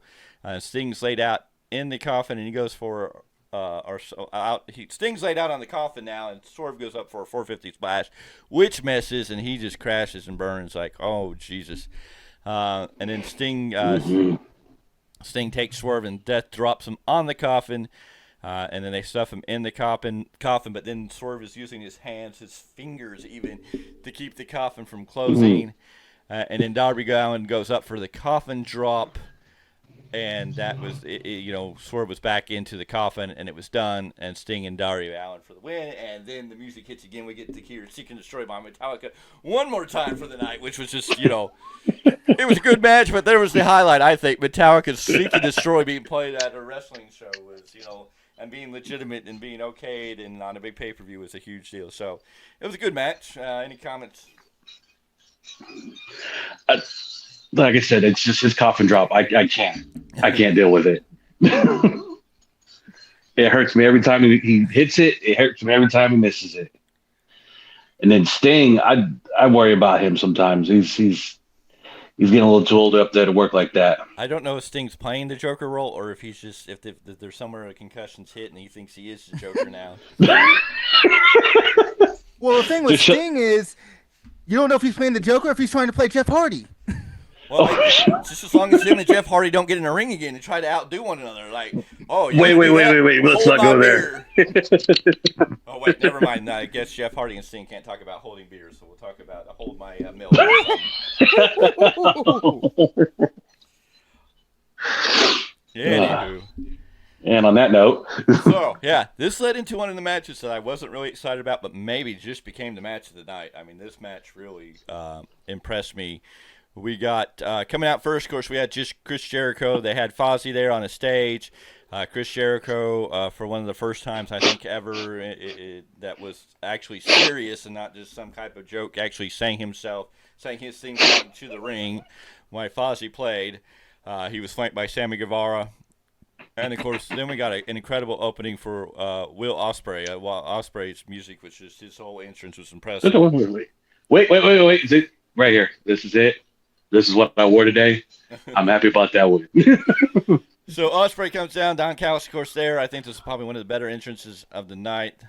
Sting's laid out in the coffin, and he goes for Sting's laid out on the coffin now, and Swerve goes up for a 450 splash, which messes, and he just crashes and burns like, oh Jesus. And then Sting takes Swerve, and Death drops him on the coffin. And then they stuff him in the coffin, but then Swerve is using his hands, his fingers even, to keep the coffin from closing. And then Darby Allin goes up for the coffin drop, and that was, Swerve was back into the coffin, and it was done, and Sting and Darby Allin for the win. And then the music hits again. We get to hear Seek and Destroy by Metallica one more time for the night, which was just, it was a good match, but there was the highlight, I think. Metallica's Seek and Destroy being played at a wrestling show was, and being legitimate and being okayed and on a big pay-per-view was a huge deal. So it was a good match. Any comments? Like I said, it's just his coffin drop. I can't deal with it. It hurts me every time he hits it. It hurts me every time he misses it. And then Sting, I worry about him sometimes. He's getting a little too old up there to work like that. I don't know if Sting's playing the Joker role or if he's just if there's somewhere a concussion's hit and he thinks he is the Joker now. Well, the thing with Sting is you don't know if he's playing the Joker or if he's trying to play Jeff Hardy. Well, just as long as him and Jeff Hardy don't get in a ring again and try to outdo one another, like, oh, wait, let's not go there. Oh wait, never mind. I guess Jeff Hardy and Sting can't talk about holding beer, so we'll talk about hold my milk. Anywho. And on that note, so yeah, this led into one of the matches that I wasn't really excited about, but maybe just became the match of the night. I mean, this match really impressed me. We got coming out first, of course, we had just Chris Jericho. They had Fozzy there on a stage. Chris Jericho, for one of the first times I think ever that was actually serious and not just some type of joke, actually sang his theme song to the ring while Fozzy played. He was flanked by Sammy Guevara. And, of course, then we got an incredible opening for Will Ospreay. While Ospreay's music was just, his whole entrance was impressive. Wait. Is it right here? This is it? This is what I wore today? I'm happy about that one. So Ospreay comes down. Don Callis, of course, there. I think this is probably one of the better entrances of the night.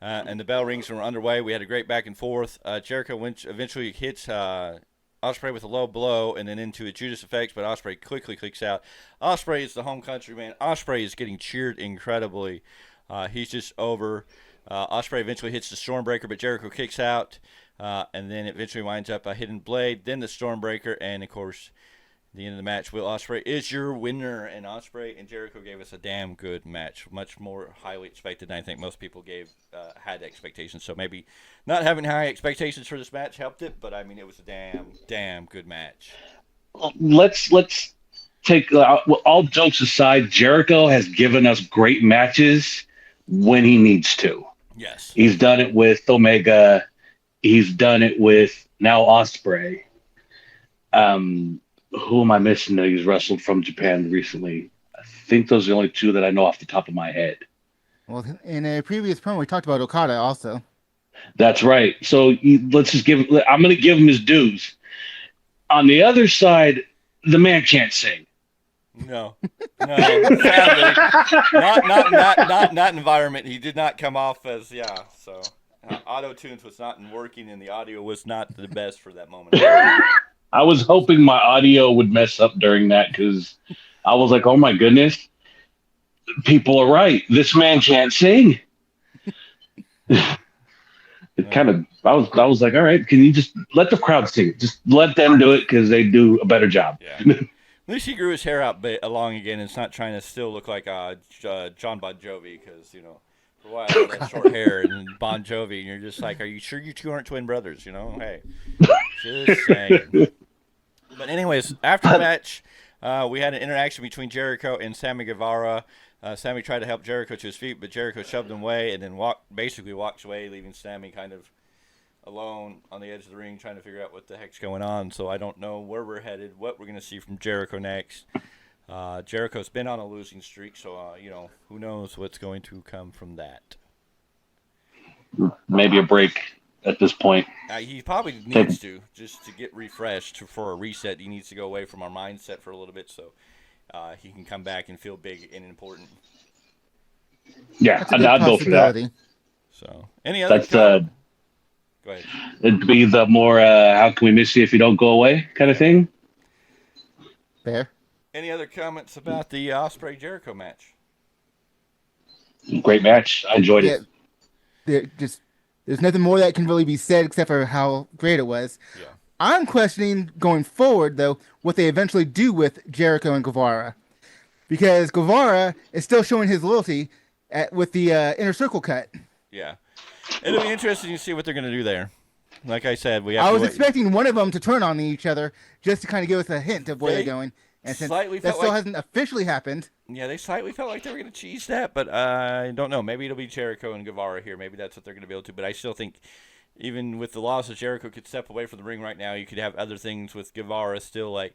And the bell rings and we're underway. We had a great back and forth. Jericho eventually hits Ospreay with a low blow and then into a Judas effects, but Ospreay quickly clicks out. Ospreay is the home country man. Ospreay is getting cheered incredibly. He's just over. Ospreay eventually hits the Stormbreaker, but Jericho kicks out, and then eventually winds up a hidden blade, then the Stormbreaker, and of course, the end of the match. Will Ospreay is your winner, and Ospreay and Jericho gave us a damn good match, much more highly expected than I think most people had expectations. So maybe not having high expectations for this match helped it, but I mean it was a damn good match. Let's take all jokes aside. Jericho has given us great matches when he needs to. Yes, he's done it with Omega. He's done it with now Ospreay. Who am I missing that he's wrestled from Japan recently? I think those are the only two that I know off the top of my head. Well, in a previous promo, we talked about Okada also. That's right. So I'm going to give him his dues. On the other side, the man can't sing. No, sadly, not in that environment. He did not come off as So auto tunes was not working, and the audio was not the best for that moment. I was hoping my audio would mess up during that because I was like, oh my goodness, people are right. This man can't sing. I was like, all right, can you just let the crowd sing it? Just let them do it because they do a better job. Yeah. At least he grew his hair out along again and it's not trying to still look like John Bon Jovi because, for a while he had short hair and Bon Jovi and you're just like, are you sure you two aren't twin brothers? Hey, just saying. But anyways, after the match, we had an interaction between Jericho and Sammy Guevara. Sammy tried to help Jericho to his feet, but Jericho shoved him away and then basically walks away, leaving Sammy kind of alone on the edge of the ring trying to figure out what the heck's going on. So I don't know where we're headed, what we're going to see from Jericho next. Jericho's been on a losing streak, so, who knows what's going to come from that. maybe a break at this point. He probably needs to, just to get refreshed for a reset. He needs to go away from our mindset for a little bit so he can come back and feel big and important. Yeah, That's a good possibility. So, any other? That's go ahead. It'd be the more how can we miss you if you don't go away kind of thing. Fair. Any other comments about the Ospreay Jericho match? Great match. I enjoyed it. There's nothing more that can really be said except for how great it was. Yeah. I'm questioning going forward, though, what they eventually do with Jericho and Guevara. Because Guevara is still showing his loyalty with the Inner Circle cut. Yeah. It'll be interesting to see what they're going to do there. Like I said, I was expecting one of them to turn on each other just to kind of give us a hint of where they're going. And since that still hasn't officially happened. Yeah, they slightly felt like they were going to cheese that, but I don't know. Maybe it'll be Jericho and Guevara here. Maybe that's what they're going to be able to. But I still think even with the loss of Jericho could step away from the ring right now, you could have other things with Guevara still. Like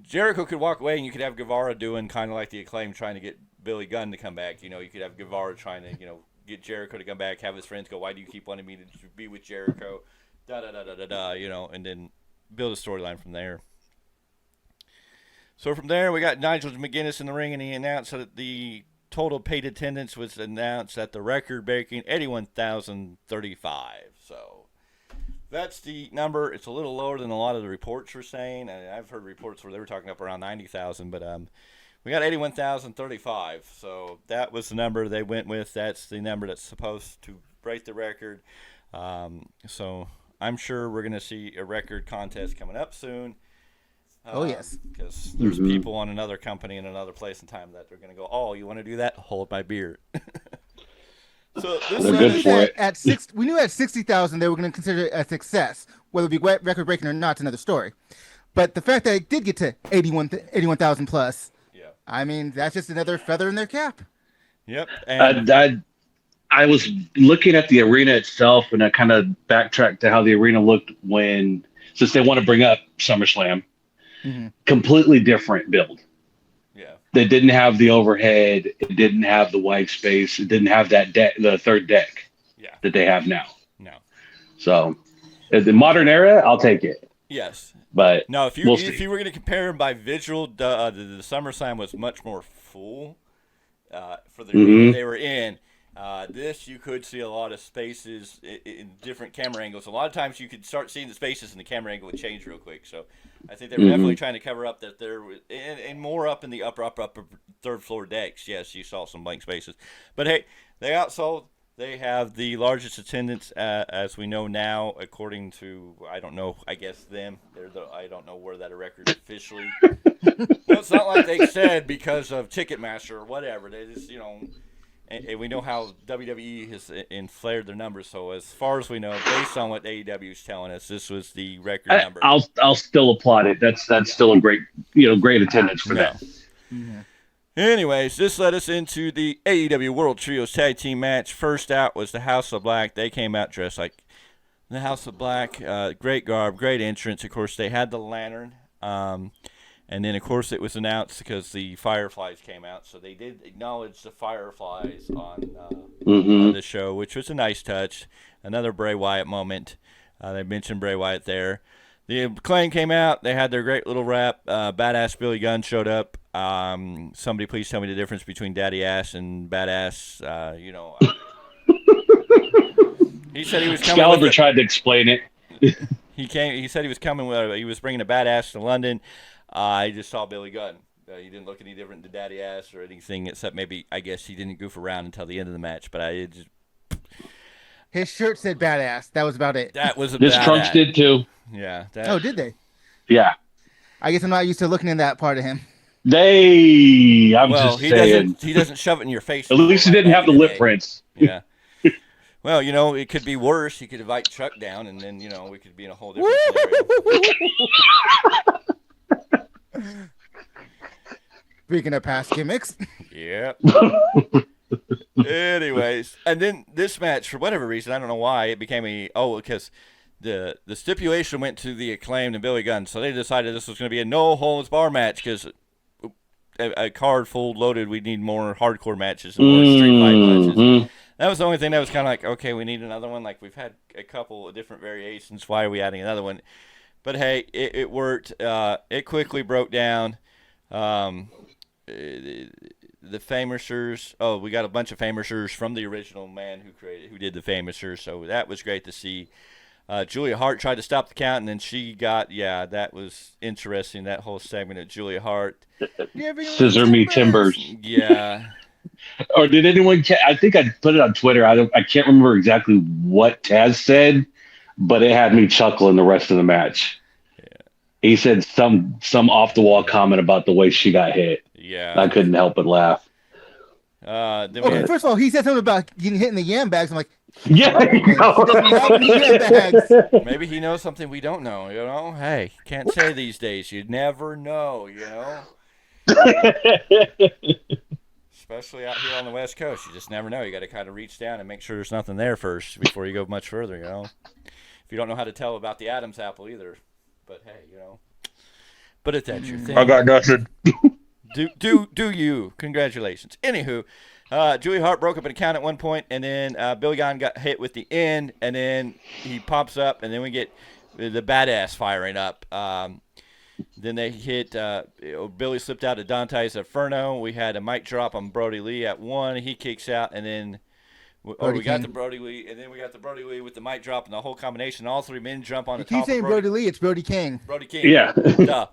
Jericho could walk away and you could have Guevara doing kind of like the Acclaim trying to get Billy Gunn to come back. You know, you could have Guevara trying to, get Jericho to come back, have his friends go, why do you keep wanting me to be with Jericho? Da-da-da-da-da-da, and then build a storyline from there. So from there, we got Nigel McGuinness in the ring, and he announced that the total paid attendance was announced at the record-breaking 81,035. So that's the number. It's a little lower than a lot of the reports were saying. I've heard reports where they were talking up around 90,000, but we got 81,035. So that was the number they went with. That's the number that's supposed to break the record. So I'm sure we're going to see a record contest coming up soon. Oh, yes. Because there's people on another company in another place and time that they're going to go, oh, you want to do that? Hold my beer. So this They're good for it. We knew at 60,000 they were going to consider it a success. Whether it be record breaking or not, another story. But the fact that it did get to 81,000 plus, yeah. I mean, that's just another feather in their cap. Yep. And I was looking at the arena itself, and I kind of backtracked to how the arena looked since they want to bring up SummerSlam. Mm-hmm. Completely different build. Yeah. They didn't have the overhead. It didn't have the white space. It didn't have that the third deck. Yeah. That they have now. No. So, in the modern era, I'll take it. Yes. But no, if you were going to compare them by visual, the SummerSlam was much more full for the arena they were in. This, you could see a lot of spaces in different camera angles. A lot of times you could start seeing the spaces and the camera angle would change real quick. So I think they were definitely trying to cover up that there was, and more up in the upper third floor decks. Yes, you saw some blank spaces. But hey, they outsold. They have the largest attendance, as we know now, according to, I don't know, I guess them. I don't know where that record officially. Well, it's not like they said because of Ticketmaster or whatever. They just, and we know how WWE has inflated their numbers. So as far as we know, based on what AEW is telling us, this was the record number. I'll still applaud it. That's still a great attendance for them. Yeah. Anyways, this led us into the AEW World Trios Tag Team match. First out was the House of Black. They came out dressed like the House of Black. Great garb, great entrance. Of course, they had the lantern. And then, of course, it was announced because the Fireflies came out. So they did acknowledge the Fireflies on the show, which was a nice touch. Another Bray Wyatt moment. They mentioned Bray Wyatt there. The Acclaim came out. They had their great little rap. Badass Billy Gunn showed up. Somebody please tell me the difference between Daddy Ass and Badass. He said he was coming. Excalibur tried to explain it. He said he was coming. He was bringing a Badass to London. I just saw Billy Gunn. He didn't look any different than Daddy Ass or anything, except maybe, I guess, he didn't goof around until the end of the match. But his shirt said "badass." That was about it. That was His trunks did too. Yeah. Oh, did they? Yeah. I guess I'm not used to looking in that part of him. He saying. He doesn't shove it in your face. At least he didn't have the lip prints. Yeah. Well, it could be worse. He could invite Chuck down, and then, we could be in a whole different scenario. Speaking of past gimmicks. Yeah. Anyways, and then this match, for whatever reason, I don't know why, it became because the stipulation went to the Acclaimed and Billy Gunn, so they decided this was going to be a no-holds-bar match because a card full loaded, we need more hardcore matches and more street fight matches. That was the only thing that was kind of like, okay, we need another one. Like, we've had a couple of different variations. Why are we adding another one? But hey, it worked. It quickly broke down. The Famoursers. Oh, we got a bunch of Famoursers from the original man who did the Famoursers. So that was great to see. Julia Hart tried to stop the count, and then she got, that was interesting, that whole segment of Julia Hart. Scissor me timbers. Yeah. Or did anyone? I think I put it on Twitter. I can't remember exactly what Taz said, but it had me chuckling the rest of the match. Yeah. He said some off the wall comment about the way she got hit. Yeah. I couldn't help but laugh. First of all, he said something about getting hit in the yam bags. I'm like, yeah, maybe he knows something we don't know. Hey, can't say these days. You never know. Especially out here on the West Coast, you just never know. You got to kind of reach down and make sure there's nothing there first before you go much further. If you don't know how to tell about the Adam's apple either, but hey, but if that's your thing, I got nothing. Do you? Congratulations. Anywho, Julia Hart broke up an count at one point, and then Billy Gunn got hit with the end, and then he pops up, and then we get the badass firing up. Then they hit Billy slipped out of Dante's Inferno. We had a mic drop on Brody Lee at one. He kicks out, and then we got the Brody Lee, and then we got the Brody Lee with the mic drop and the whole combination. All three men jump on the top. You keep saying Brody Lee, it's Brody King. Brody King. Yeah. Duh.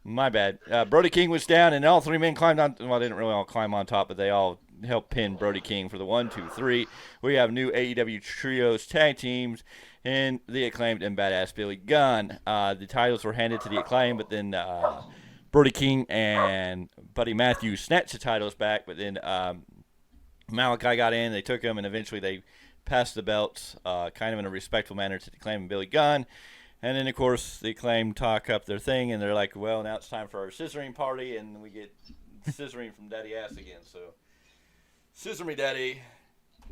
My bad. Brody King was down, and all three men climbed on. Well, they didn't really all climb on top, but they all helped pin Brody King for the 1, 2, 3. We have new AEW trios tag teams, and the Acclaimed and Badass Billy Gunn. The titles were handed to the Acclaimed, but then Brody King and Buddy Matthews snatched the titles back, but then Malachi got in. They took them, and eventually they passed the belts kind of in a respectful manner to the Acclaimed and Billy Gunn. And then, of course, the Acclaimed talk up their thing, and they're like, well, now it's time for our scissoring party, and we get scissoring from Daddy Ass again. So, scissor me, Daddy.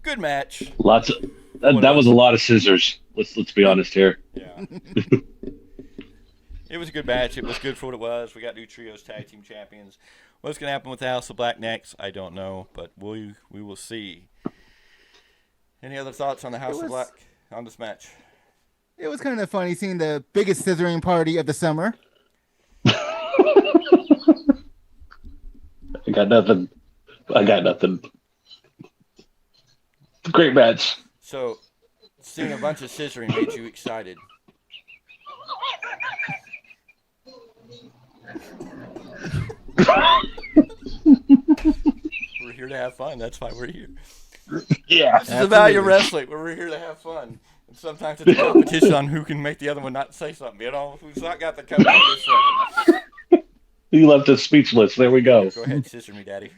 Good match. Lots of that was a lot of scissors. Let's be honest here. Yeah. It was a good match. It was good for what it was. We got new trios tag team champions. What's going to happen with the House of Black next? I don't know, but we will see. Any other thoughts on the House of Black on this match? It was kind of funny seeing the biggest scissoring party of the summer. I got nothing. Great match. So, seeing a bunch of scissoring made you excited. We're here to have fun. That's why we're here. Yeah. This is the value of wrestling, where we're here to have fun. And sometimes it's a competition on who can make the other one not say something. Who's not got the cover this one. You left us speechless. There we go. Go ahead, scissor me, Daddy.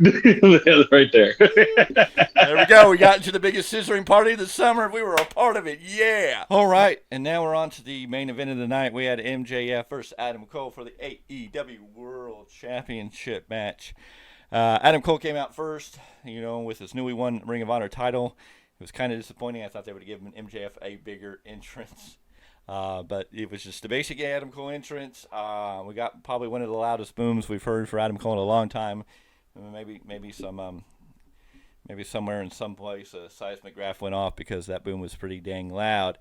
Right there. There we go. We got into the biggest scissoring party of the summer. We were a part of it. Yeah. All right. And now we're on to the main event of the night. We had MJF versus Adam Cole for the AEW World Championship match. Adam Cole came out first, with his newly won Ring of Honor title. It was kind of disappointing. I thought they would have given MJF a bigger entrance. But it was just the basic Adam Cole entrance. We got probably one of the loudest booms we've heard for Adam Cole in a long time. Maybe somewhere in some place a seismic graph went off because that boom was pretty dang loud.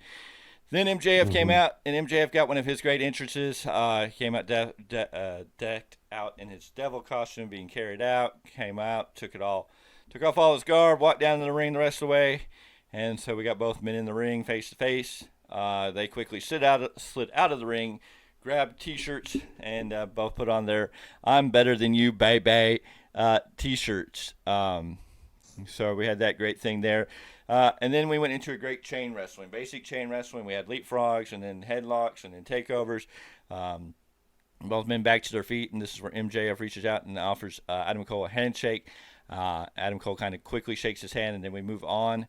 Then MJF came out, and MJF got one of his great entrances. He came out decked out in his devil costume, being carried out. Came out, took off all his garb, walked down to the ring the rest of the way, and so we got both men in the ring face to face. They quickly slid out of the ring, grabbed T-shirts, and both put on their "I'm better than you, baby" T-shirts. So we had that great thing there. And then we went into a great chain wrestling, basic chain wrestling. We had leapfrogs and then headlocks and then takeovers. Both men back to their feet, and this is where MJF reaches out and offers Adam Cole a handshake. Adam Cole kind of quickly shakes his hand, and then we move on.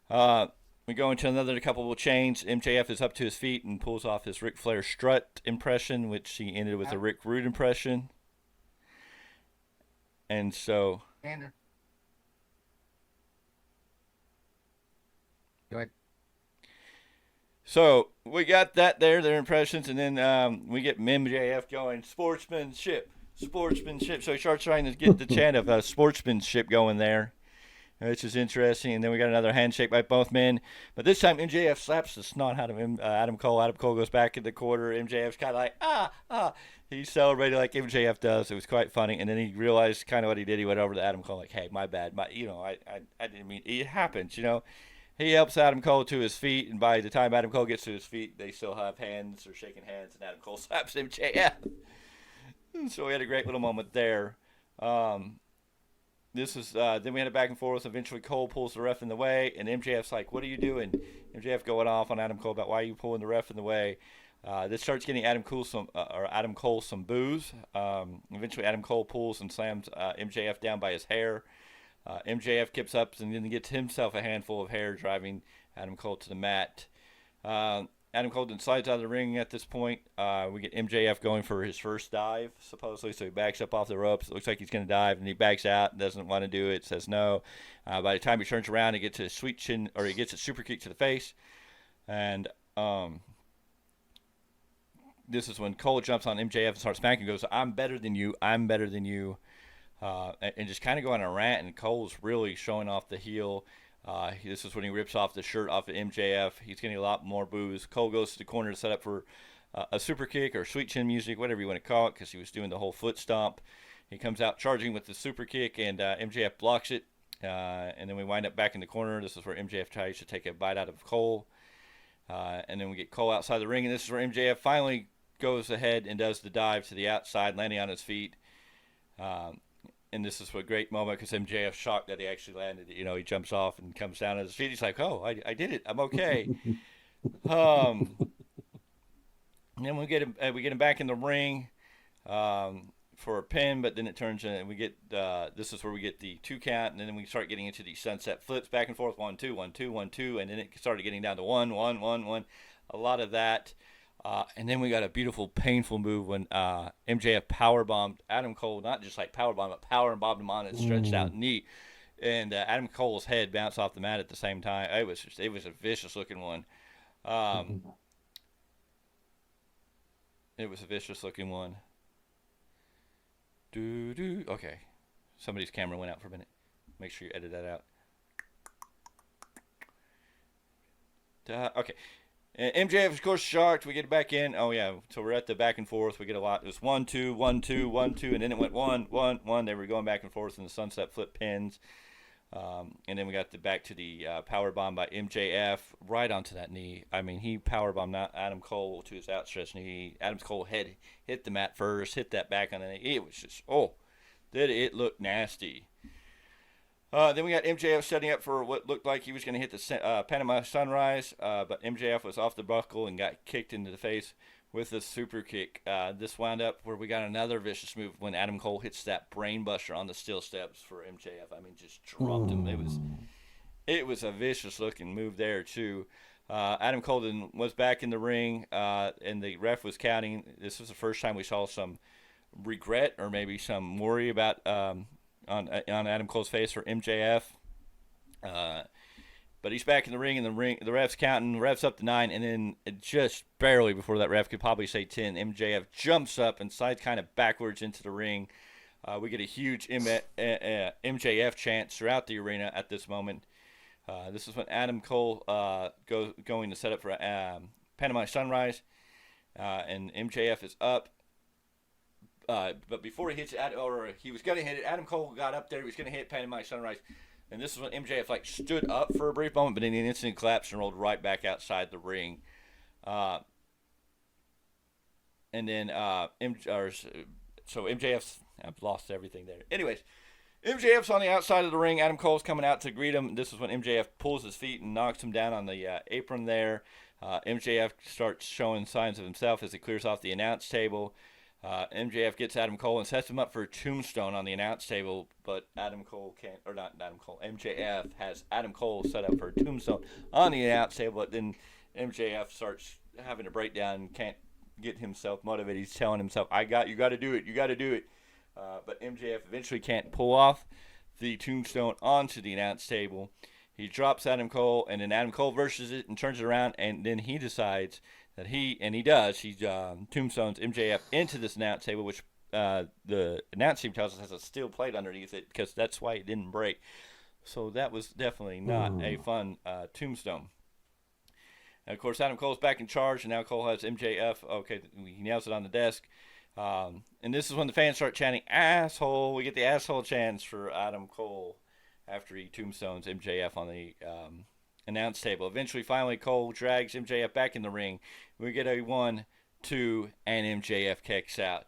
We go into another couple of chains. MJF is up to his feet and pulls off his Ric Flair strut impression, which he ended with a Rick Rude impression. And so... Go ahead. So we got that there, their impressions, and then we get MJF going, sportsmanship. So he starts trying to get the chant of sportsmanship going there. which is interesting. And then we got another handshake by both men. But this time, MJF slaps the snot out of him, Adam Cole. Adam Cole goes back in the corner. MJF's kind of like, ah. He celebrated like MJF does. It was quite funny. And then he realized kind of what he did. He went over to Adam Cole like, hey, my bad. I didn't mean, it happens, He helps Adam Cole to his feet, and by the time Adam Cole gets to his feet, they still have hands or shaking hands, and Adam Cole slaps MJF. So we had a great little moment there. Then we had a back and forth. Eventually, Cole pulls the ref in the way, and MJF's like, "What are you doing?" MJF going off on Adam Cole about why are you pulling the ref in the way. This starts getting Adam Cole some boos. Eventually, Adam Cole pulls and slams MJF down by his hair. MJF gets up and then gets himself a handful of hair, driving Adam Cole to the mat. Adam Cole then slides out of the ring at this point. We get MJF going for his first dive, supposedly. So he backs up off the ropes. It looks like he's going to dive, and he backs out and doesn't want to do it, says no. By the time he turns around, he gets a sweet chin, or he gets a super kick to the face. And this is when Cole jumps on MJF and starts smacking and goes, I'm better than you. And just kind of go on a rant, and Cole's really showing off the heel. This is when he rips off the shirt off of MJF. He's getting a lot more boos. Cole goes to the corner to set up for a super kick or sweet chin music, whatever you want to call it, because he was doing the whole foot stomp. He comes out charging with the super kick, and MJF blocks it. And then we wind up back in the corner. This is where MJF tries to take a bite out of Cole. And then we get Cole outside the ring, and this is where MJF finally goes ahead and does the dive to the outside, landing on his feet. And this is a great moment because MJF's shocked that he actually landed. He jumps off and comes down on his feet. He's like, oh, I did it. I'm okay. And then we get him back in the ring for a pin, but then it turns in, we get this is where we get the 2 count, and then we start getting into the sunset flips back and forth, 1 2 1 2 1 2, and then it started getting down to 1 1 1 1. A lot of that. And then we got a beautiful, painful move when MJF powerbombed Adam Cole, not just like powerbombed, but powerbombed him on his stretched out knee. And Adam Cole's head bounced off the mat at the same time. It was a vicious looking one. It was a vicious looking one. Okay. Somebody's camera went out for a minute. Make sure you edit that out. Okay. MJF, of course, shocked. We get back in. Oh, yeah. So we're at the back and forth. We get a lot. It was 1 2 1 2 1 2, and then it went 1 1 1. They were going back and forth in the sunset flip pins. And then we got back to the power bomb by MJF right onto that knee. I mean, he power bombed Adam Cole to his outstretched knee. Adam Cole's head hit the mat first, hit that back on the knee. It was just, did it look nasty. Then we got MJF setting up for what looked like he was going to hit the Panama Sunrise, but MJF was off the buckle and got kicked into the face with a super kick. This wound up where we got another vicious move when Adam Cole hits that brain buster on the steel steps for MJF. I mean, just dropped him. It was a vicious looking move there too. Adam Cole then was back in the ring, and the ref was counting. This was the first time we saw some regret or maybe some worry about on Adam Cole's face for MJF. But he's back in the ring, and the ref's counting. The ref's up to 9, and then just barely before that ref could probably say 10, MJF jumps up and slides kind of backwards into the ring. We get a huge MJF chant throughout the arena at this moment. This is when Adam Cole going to set up for Panama Sunrise, and MJF is up. But before he hits it, or he was going to hit it, Adam Cole got up there. He was going to hit Panama Sunrise. And this is when MJF stood up for a brief moment, but then he instantly collapsed and rolled right back outside the ring. And then so MJF's, I've lost everything there. Anyways, MJF's on the outside of the ring. Adam Cole's coming out to greet him. This is when MJF pulls his feet and knocks him down on the apron there. MJF starts showing signs of himself as he clears off the announce table. MJF gets Adam Cole and sets him up for a tombstone on the announce table, but MJF has Adam Cole set up for a tombstone on the announce table, but then MJF starts having a breakdown and can't get himself motivated. He's telling himself, you got to do it. But MJF eventually can't pull off the tombstone onto the announce table. He drops Adam Cole, and then Adam Cole versus it and turns it around, and then he decides that he tombstones MJF into this announce table, which the announce team tells us has a steel plate underneath it because that's why it didn't break. So that was definitely not a fun tombstone. And of course, Adam Cole's back in charge, and now Cole has MJF. Okay, he nails it on the desk. And this is when the fans start chanting, "Asshole!" We get the asshole chants for Adam Cole after he tombstones MJF on the announce table. Eventually, finally, Cole drags MJF back in the ring. We get a 1, 2, and MJF kicks out.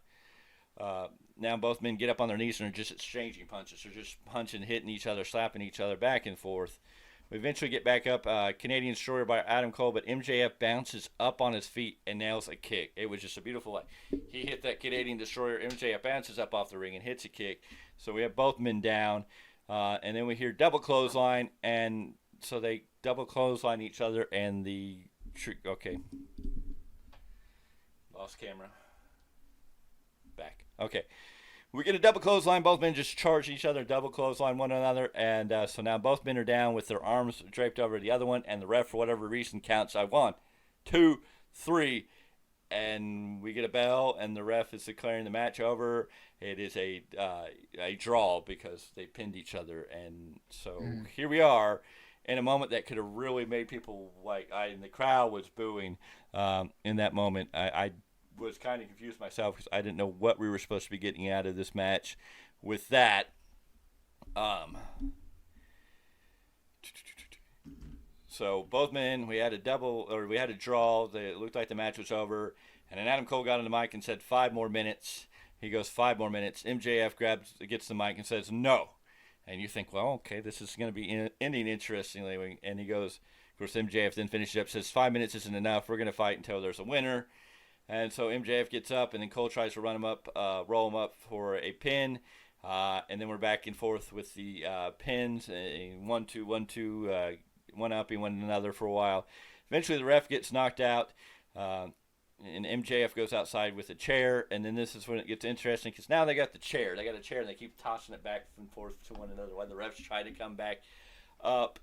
Now both men get up on their knees and are just exchanging punches. They're just punching, hitting each other, slapping each other back and forth. We eventually get back up. Canadian Destroyer by Adam Cole, but MJF bounces up on his feet and nails a kick. It was just a beautiful way. He hit that Canadian Destroyer. MJF bounces up off the ring and hits a kick. So we have both men down. And then we hear double clothesline. And so they double clothesline each other. And okay. Lost camera. Back. Okay. We get a double clothesline. Both men just charge each other, double clothesline one another. And so now both men are down with their arms draped over the other one. And the ref, for whatever reason, counts. 1, 2, 3. And we get a bell. And the ref is declaring the match over. It is a draw because they pinned each other. And so here we are in a moment that could have really made people and the crowd was booing in that moment. I was kind of confused myself because I didn't know what we were supposed to be getting out of this match with that. So both men, we had a draw. It looked like the match was over. And then Adam Cole got on the mic and said 5 more minutes. He goes 5 more minutes. MJF gets the mic and says no. And you think, well, okay, this is going to be ending interestingly. And he goes, of course, MJF then finishes up, says 5 minutes isn't enough. We're going to fight until there's a winner. And so MJF gets up, and then Cole tries to roll him up for a pin. And then we're back and forth with the pins. 1, 2, 1, 2, one upping one another for a while. Eventually, the ref gets knocked out, and MJF goes outside with a chair. And then this is when it gets interesting, because now they got the chair. They got a chair, and they keep tossing it back and forth to one another while the refs try to come back up.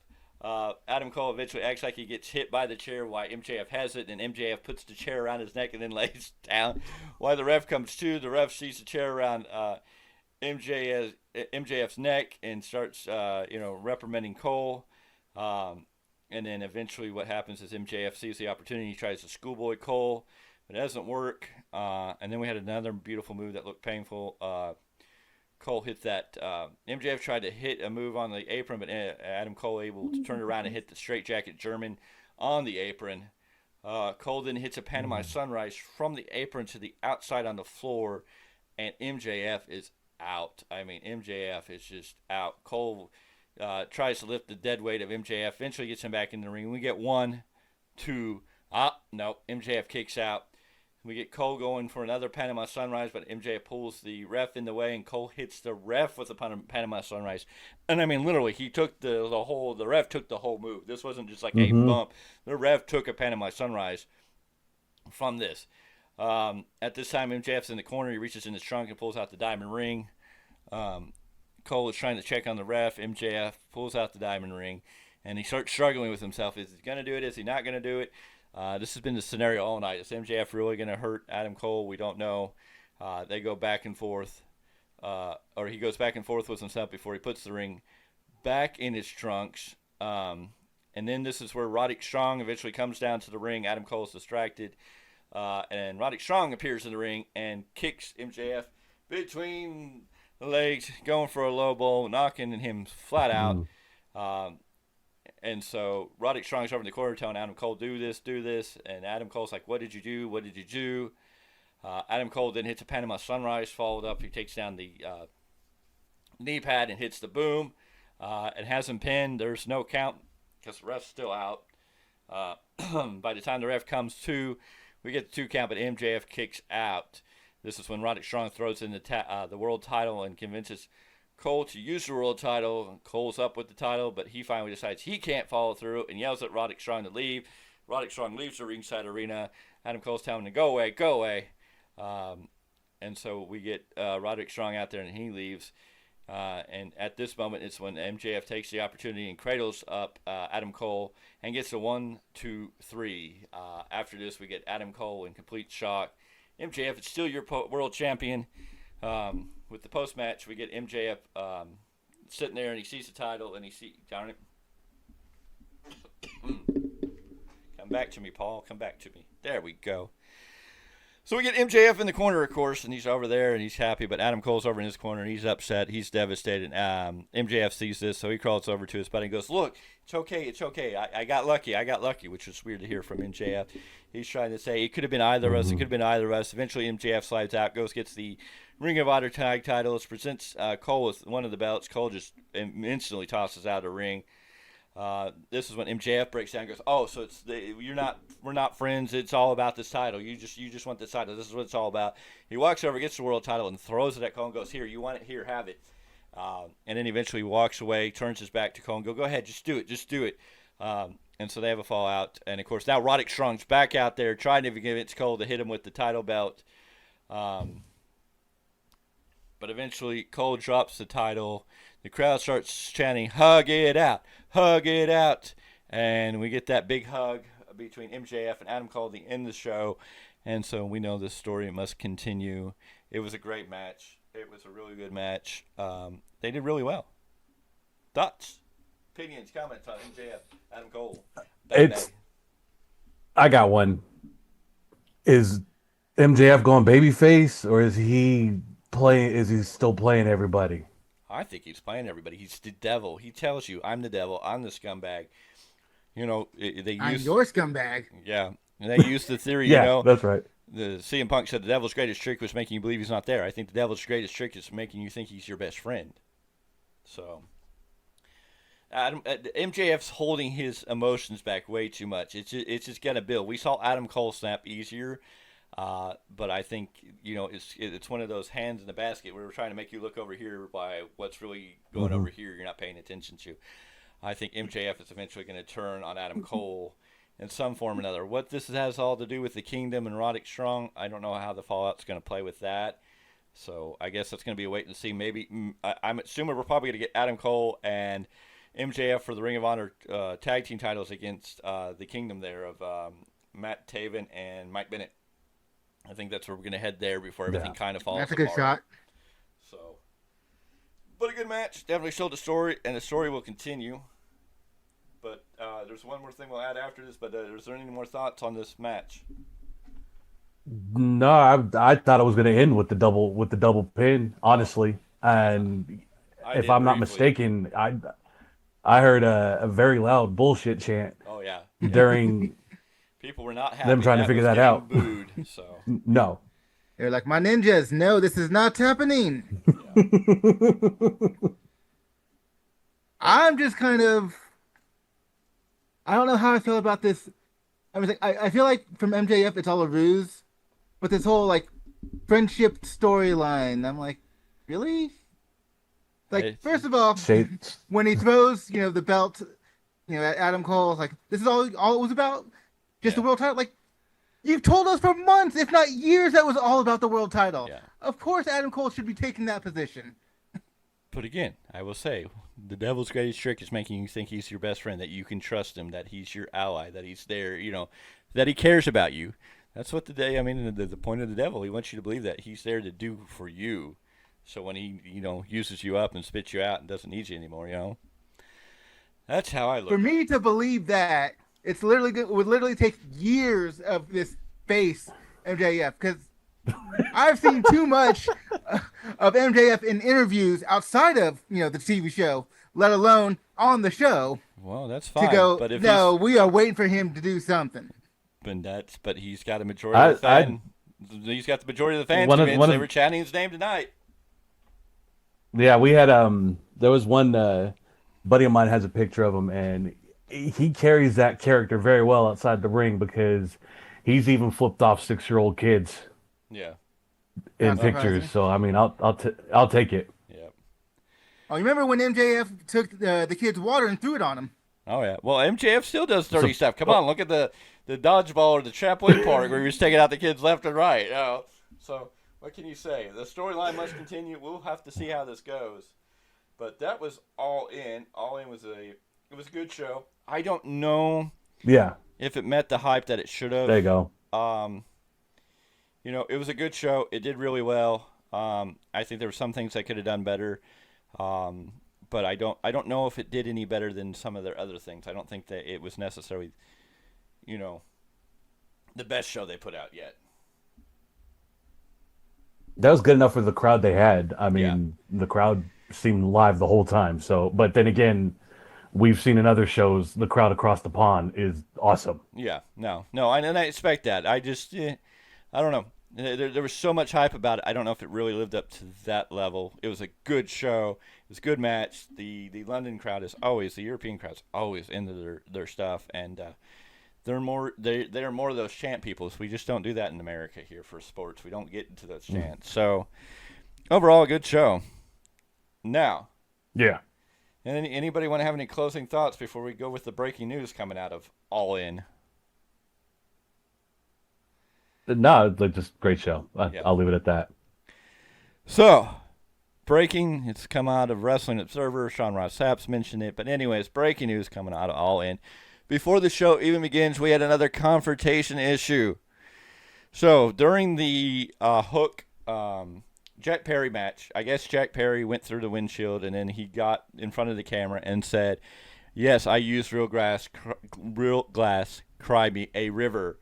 Adam Cole eventually acts like he gets hit by the chair while MJF has it, and MJF puts the chair around his neck and then lays down. While the ref comes to, the ref sees the chair around MJF's neck and starts, reprimanding Cole. And then eventually what happens is MJF sees the opportunity, he tries to schoolboy Cole, but it doesn't work. And then we had another beautiful move that looked painful. Cole hit that. MJF tried to hit a move on the apron, but Adam Cole able to turn around and hit the straightjacket German on the apron. Cole then hits a Panama Sunrise from the apron to the outside on the floor, and MJF is out. I mean, MJF is just out. Cole tries to lift the dead weight of MJF, eventually gets him back in the ring. We get 1, 2, no, MJF kicks out. We get Cole going for another Panama Sunrise, but MJF pulls the ref in the way, and Cole hits the ref with a Panama Sunrise. And I mean, literally, he took the ref took the whole move. This wasn't just like a bump. The ref took a Panama Sunrise from this. At this time, MJF's in the corner. He reaches in his trunk and pulls out the diamond ring. Cole is trying to check on the ref. MJF pulls out the diamond ring, and he starts struggling with himself. Is he going to do it? Is he not going to do it? This has been the scenario all night. Is MJF really going to hurt Adam Cole? We don't know. They go back and forth, or he goes back and forth with himself before he puts the ring back in his trunks. And then this is where Roderick Strong eventually comes down to the ring. Adam Cole is distracted, and Roderick Strong appears in the ring and kicks MJF between the legs, going for a low blow, knocking him flat out. And so Roderick Strong's over in the corner telling Adam Cole, do this. And Adam Cole's like, what did you do? What did you do? Adam Cole then hits a Panama Sunrise, followed up. He takes down the knee pad and hits the boom. And has him pinned. There's no count because the ref's still out. By the time the ref comes to, we get the 2 count, but MJF kicks out. This is when Roderick Strong throws in the world title and convinces Cole to use the world title. Cole's up with the title, but he finally decides he can't follow through and yells at Roderick Strong to leave. Roderick Strong leaves the ringside arena. Adam Cole's telling him to go away. And so we get Roderick Strong out there, and he leaves. And at this moment, it's when MJF takes the opportunity and cradles up Adam Cole and gets a 1, 2, 3. After this, we get Adam Cole in complete shock. MJF is still your world champion. With the post-match, we get MJF sitting there and he sees the title and he sees, darn it. Come back to me, Paul. Come back to me. There we go. So we get MJF in the corner, of course, and he's over there and he's happy. But Adam Cole's over in his corner and he's upset. He's devastated. MJF sees this, so he crawls over to his buddy and goes, "Look, it's okay. It's okay. I got lucky. I got lucky," which is weird to hear from MJF. He's trying to say it could have been either of us. It could have been either of us. Eventually, MJF slides out, gets the Ring of Honor tag titles, presents Cole with one of the belts. Cole just instantly tosses out of the ring. This is when MJF breaks down and goes, "Oh, so we're not friends. It's all about this title. You just want this title. This is what it's all about." He walks over, gets the world title, and throws it at Cole and goes, "Here, you want it? Here, have it." And then eventually walks away, turns his back to Cole and go ahead, just do it. And so they have a fallout. And of course now Roderick Strong's back out there trying to convince Cole to hit him with the title belt. But eventually Cole drops the title. The crowd starts chanting, "Hug it out, hug it out." And we get that big hug between MJF and Adam Cole at the end of the show. And so we know this story must continue. It was a great match. It was a really good match. They did really well. Thoughts, opinions, comments on MJF, Adam Cole? I got one. Is MJF going babyface, or is he playing? Is he still playing everybody? I think he's playing everybody. He's the devil. He tells you, "I'm the devil. I'm the scumbag." You know, I'm your scumbag. Yeah, and they use the theory. Yeah, you know, that's right. The CM Punk said the devil's greatest trick was making you believe he's not there. I think the devil's greatest trick is making you think he's your best friend. So, MJF's holding his emotions back way too much. It's just gonna build. We saw Adam Cole snap easier, but I think it's one of those hands in the basket where we're trying to make you look over here by what's really going over here. You're not paying attention to. I think MJF is eventually going to turn on Adam Cole in some form or another. What this has all to do with the Kingdom and Roderick Strong, I don't know how the fallout's going to play with that. So I guess that's going to be a wait and see. Maybe I'm assuming we're probably going to get Adam Cole and MJF for the Ring of Honor tag team titles against the Kingdom there of Matt Taven and Mike Bennett. I think that's where we're going to head there before everything kind of falls apart. That's a good shot. So, but a good match. Definitely showed the story, and the story will continue. But there's one more thing we'll add after this. But is there any more thoughts on this match? No, I thought it was going to end with the double pin, honestly. And if I'm not mistaken, I heard a very loud bullshit chant. Oh yeah. During people were not happy. Them trying to figure that out. Booed, so. No. They're like, "My ninjas, no, this is not happening." Yeah. I'm just kind of, I don't know how I feel about this. I feel like from MJF it's all a ruse, but this whole like friendship storyline, I'm like, really? Like, first of all, when he throws the belt, at Adam Cole, like, this is all it was about, just the world title. Like, you've told us for months, if not years, that was all about the world title. Yeah. Of course, Adam Cole should be taking that position. But again, I will say, the devil's greatest trick is making you think he's your best friend, that you can trust him, that he's your ally, that he's there, that he cares about you. That's what the point of the devil. He wants you to believe that he's there to do for you. So when he, uses you up and spits you out and doesn't need you anymore, that's how I look. For me to believe that, it would literally take years of this face MJF, because I've seen too much of MJF in interviews outside of the TV show, let alone on the show. Well, that's fine. To go, but if we are waiting for him to do something. But he's got a majority of the fan. He's got the majority of the fans convinced they were chanting his name tonight. Yeah, we had there was one buddy of mine has a picture of him, and he carries that character very well outside the ring, because he's even flipped off 6-year-old kids. Yeah. In pictures, so I mean, I'll take it. Yeah. Oh, you remember when MJF took the kid's water and threw it on him? Oh yeah. Well, MJF still does dirty stuff. Come on, look at the dodgeball or the trampoline park where he was taking out the kids left and right. So what can you say? The storyline must continue. We'll have to see how this goes. But that was All In. All In was a good show. I don't know. Yeah. If it met the hype that it should have. There you go. It was a good show. It did really well. I think there were some things I could have done better. but I don't know if it did any better than some of their other things. I don't think that it was necessarily, you know, the best show they put out yet. That was good enough for the crowd they had. I Yeah. mean, the crowd seemed live the whole time. So, but then again, we've seen in other shows the crowd across the pond is awesome. Yeah, no, and I expect that. I don't know. There was so much hype about it. I don't know if it really lived up to that level. It was a good show. It was a good match. The London crowd is always, the European crowd's always into their stuff, and they're more of those chant people. So we just don't do that in America here for sports. We don't get into those chants. So overall, a good show. Now, Yeah. anybody want to have any closing thoughts before we go with the breaking news coming out of All In? No, like just great show. Yeah. I'll leave it at that. So, breaking, it's come out of Wrestling Observer. Sean Ross Sapp's mentioned it. But anyways, breaking news coming out of All In. Before the show even begins, we had another confrontation issue. So, during the Hook Jack Perry match, I guess Jack Perry went through the windshield and then he got in front of the camera and said, "Yes, I used real glass, cry me a river."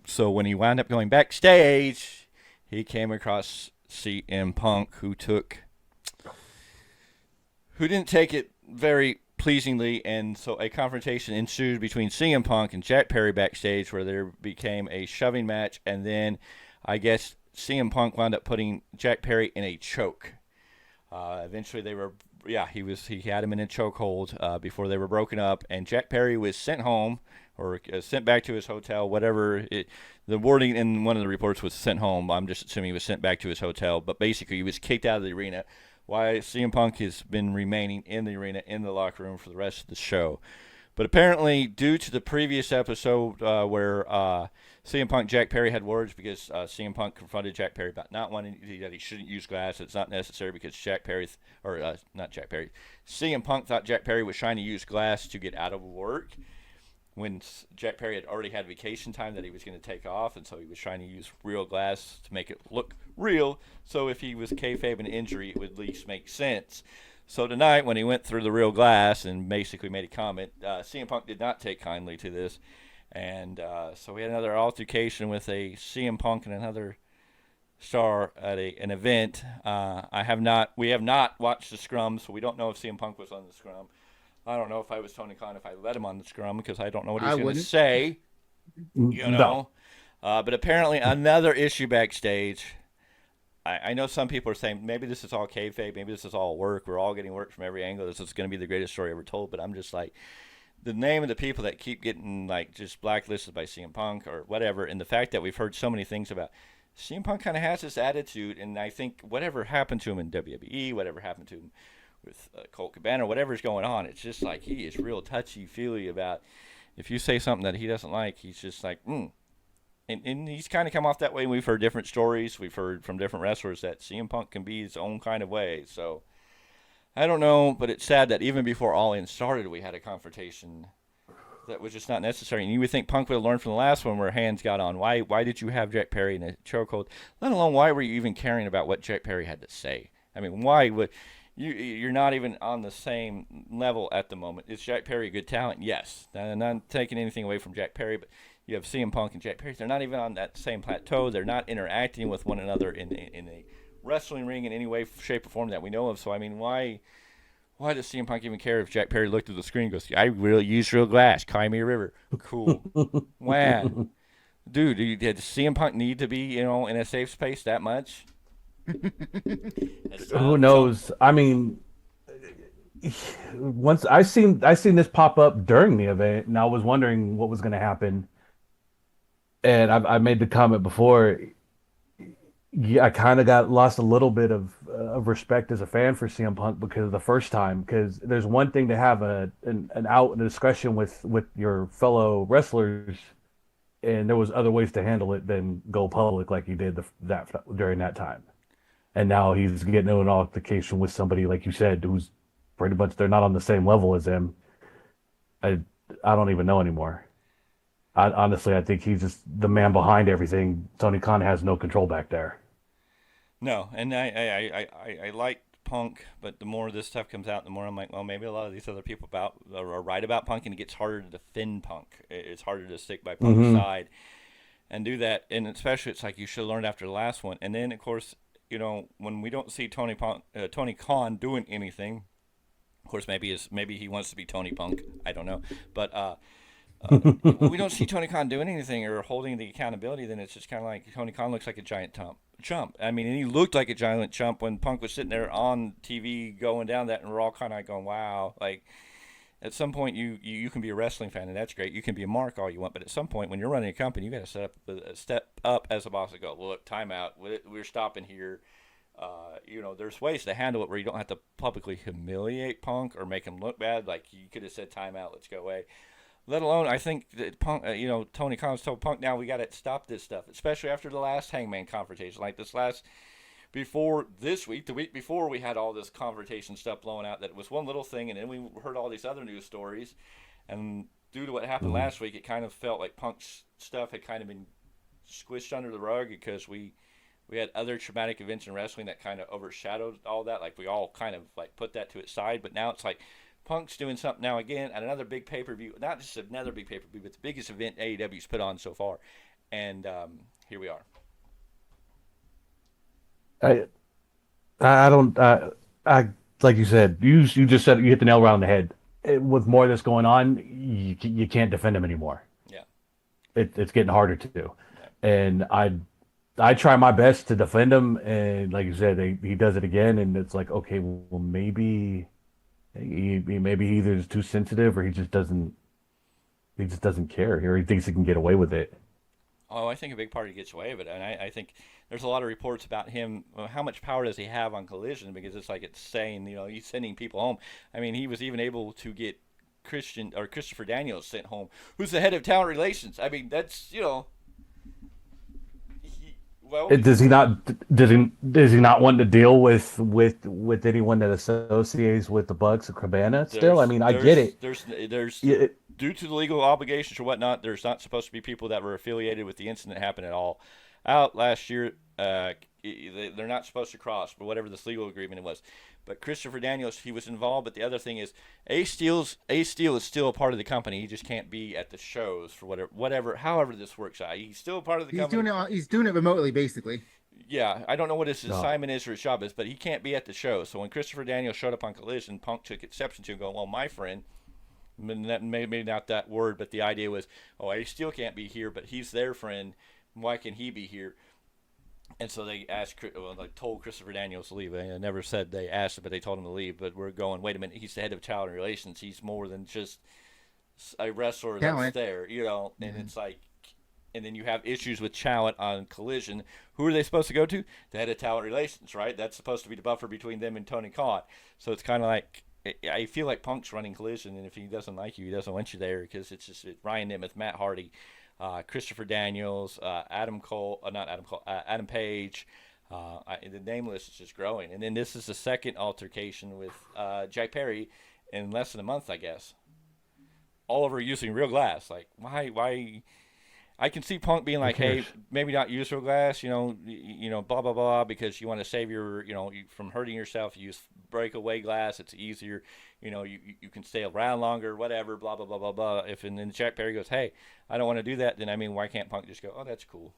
So when he wound up going backstage, he came across CM Punk, who didn't take it very pleasingly, and so a confrontation ensued between CM Punk and Jack Perry backstage, where there became a shoving match, and then I guess CM Punk wound up putting Jack Perry in a choke. Eventually, he had him in a chokehold before they were broken up, and Jack Perry was sent home or sent back to his hotel, whatever. The wording in one of the reports was sent home. I'm just assuming he was sent back to his hotel, but basically he was kicked out of the arena. Why CM Punk has been remaining in the arena, in the locker room for the rest of the show. But apparently, due to the previous episode where CM Punk Jack Perry had words because CM Punk confronted Jack Perry about not wanting that he shouldn't use glass. It's not necessary because CM Punk thought Jack Perry was trying to use glass to get out of work when Jack Perry had already had vacation time that he was going to take off, and so he was trying to use real glass to make it look real. So if he was kayfabe an injury, it would at least make sense. So tonight, when he went through the real glass and basically made a comment, CM Punk did not take kindly to this. And so we had another altercation with a CM Punk and another star at an event. We have not watched the scrum, so we don't know if CM Punk was on the scrum. I don't know if I was Tony Khan if I let him on the scrum because I don't know what he's going to say. You know, but apparently another issue backstage. I know some people are saying maybe this is all kayfabe, maybe this is all work. We're all getting work from every angle. This is going to be the greatest story ever told. But I'm just like, the name of the people that keep getting like just blacklisted by CM Punk or whatever, and the fact that we've heard so many things about CM Punk kind of has this attitude, and I think whatever happened to him in WWE, whatever happened to him with Colt Cabana, whatever's going on, it's just like he is real touchy-feely about if you say something that he doesn't like, he's just like, And he's kind of come off that way. We've heard different stories. We've heard from different wrestlers that CM Punk can be his own kind of way. So, I don't know, but it's sad that even before All In started, we had a confrontation that was just not necessary. And you would think Punk would have learned from the last one where hands got on. Why did you have Jack Perry in a chokehold? Let alone why were you even caring about what Jack Perry had to say? I mean, why would... You're not even on the same level at the moment. Is Jack Perry a good talent? Yes. I'm not taking anything away from Jack Perry, but you have CM Punk and Jack Perry. They're not even on that same plateau. They're not interacting with one another in a wrestling ring in any way, shape, or form that we know of. So, I mean, why does CM Punk even care if Jack Perry looked at the screen and goes, "I really use real glass, cry me a river"? Cool. Wow. Dude, did CM Punk need to be, in a safe space that much? Who knows? I mean, once I seen this pop up during the event, and I was wondering what was going to happen. And I made the comment before. Yeah, I kind of got lost a little bit of respect as a fan for CM Punk because the first time, because there's one thing to have an out discussion with your fellow wrestlers, and there was other ways to handle it than go public like he did during that time. And now he's getting into an altercation with somebody, like you said, who's pretty much, they're not on the same level as him. I don't even know anymore. Honestly, I think he's just the man behind everything. Tony Khan has no control back there. No, and I liked Punk, but the more this stuff comes out, the more I'm like, well, maybe a lot of these other people are right about Punk, and it gets harder to defend Punk. It's harder to stick by Punk's side and do that. And especially, it's like you should have learned after the last one. And then, of course, when we don't see Tony Khan doing anything, of course, maybe he wants to be Tony Punk. I don't know, but we don't see Tony Khan doing anything or holding the accountability. Then it's just kind of like Tony Khan looks like a giant chump. I mean, and he looked like a giant chump when Punk was sitting there on TV going down that, and we're all kind of like going, wow. Like, at some point, you can be a wrestling fan, and that's great. You can be a mark all you want, but at some point, when you're running a company, you got to step up as a boss and go, look, time out. We're stopping here. There's ways to handle it where you don't have to publicly humiliate Punk or make him look bad. Like, you could have said, time out, let's go away. Let alone, I think that Punk, Tony Khan's told Punk, now we got to stop this stuff, especially after the last Hangman confrontation. Like before this week, the week before, we had all this confrontation stuff blowing out that it was one little thing, and then we heard all these other news stories. And due to what happened last week, it kind of felt like Punk's stuff had kind of been squished under the rug because we had other traumatic events in wrestling that kind of overshadowed all that. Like, we all kind of like put that to its side, but now it's like Punk's doing something now again at another big pay-per-view. Not just another big pay-per-view, but the biggest event AEW's put on so far. And here we are. I don't. I like you said. You just said you hit the nail right on the head. With more of this going on, you can't defend him anymore. Yeah, it's getting harder to do, and I try my best to defend him, and like you said, he does it again, and it's like, okay, well, maybe maybe he either is too sensitive or he just doesn't care, or he thinks he can get away with it. Oh, I think a big part he gets away with it, and I think there's a lot of reports about him. How much power does he have on Collision? Because it's like it's saying, he's sending people home. I mean, he was even able to get Christopher Daniels sent home, who's the head of talent relations. I mean, that's does he not want to deal with anyone that associates with the Bucks or Cabana still? I mean, I get it. There's due to the legal obligations or whatnot, there's not supposed to be people that were affiliated with the incident that happened at all. Out last year, they're not supposed to cross, but whatever this legal agreement it was. But Christopher Daniels, he was involved. But the other thing is, Ace Steel is still a part of the company. He just can't be at the shows for however this works out. He's still a part of the company. He's doing it remotely, basically. Yeah, I don't know what his assignment is or his job is, but he can't be at the show. So when Christopher Daniels showed up on Collision, Punk took exception to him, going, well, my friend, maybe not that word, but the idea was, Ace Steel can't be here, but he's their friend. Why can he be here? And so they told Christopher Daniels to leave. I never said they asked him, but they told him to leave. But we're going, wait a minute, he's the head of talent relations. He's more than just a wrestler that's there, And it's like, and then you have issues with talent on Collision. Who are they supposed to go to? The head of talent relations, right? That's supposed to be the buffer between them and Tony Khan. So it's kind of like, I feel like Punk's running Collision, and if he doesn't like you, he doesn't want you there, because it's just Ryan Nemeth, Matt Hardy, Christopher Daniels, Adam Page. The name list is just growing. And then this is the second altercation with Jack Perry in less than a month, I guess. All over using real glass. Like, why? I can see Punk being like, hey, maybe not use real glass, blah, blah, blah, because you want to save your, from hurting yourself. You use breakaway glass. It's easier. You can stay around longer, whatever, blah, blah, blah, blah, blah. And then Jack Perry goes, hey, I don't want to do that, then, why can't Punk just go, oh, that's cool?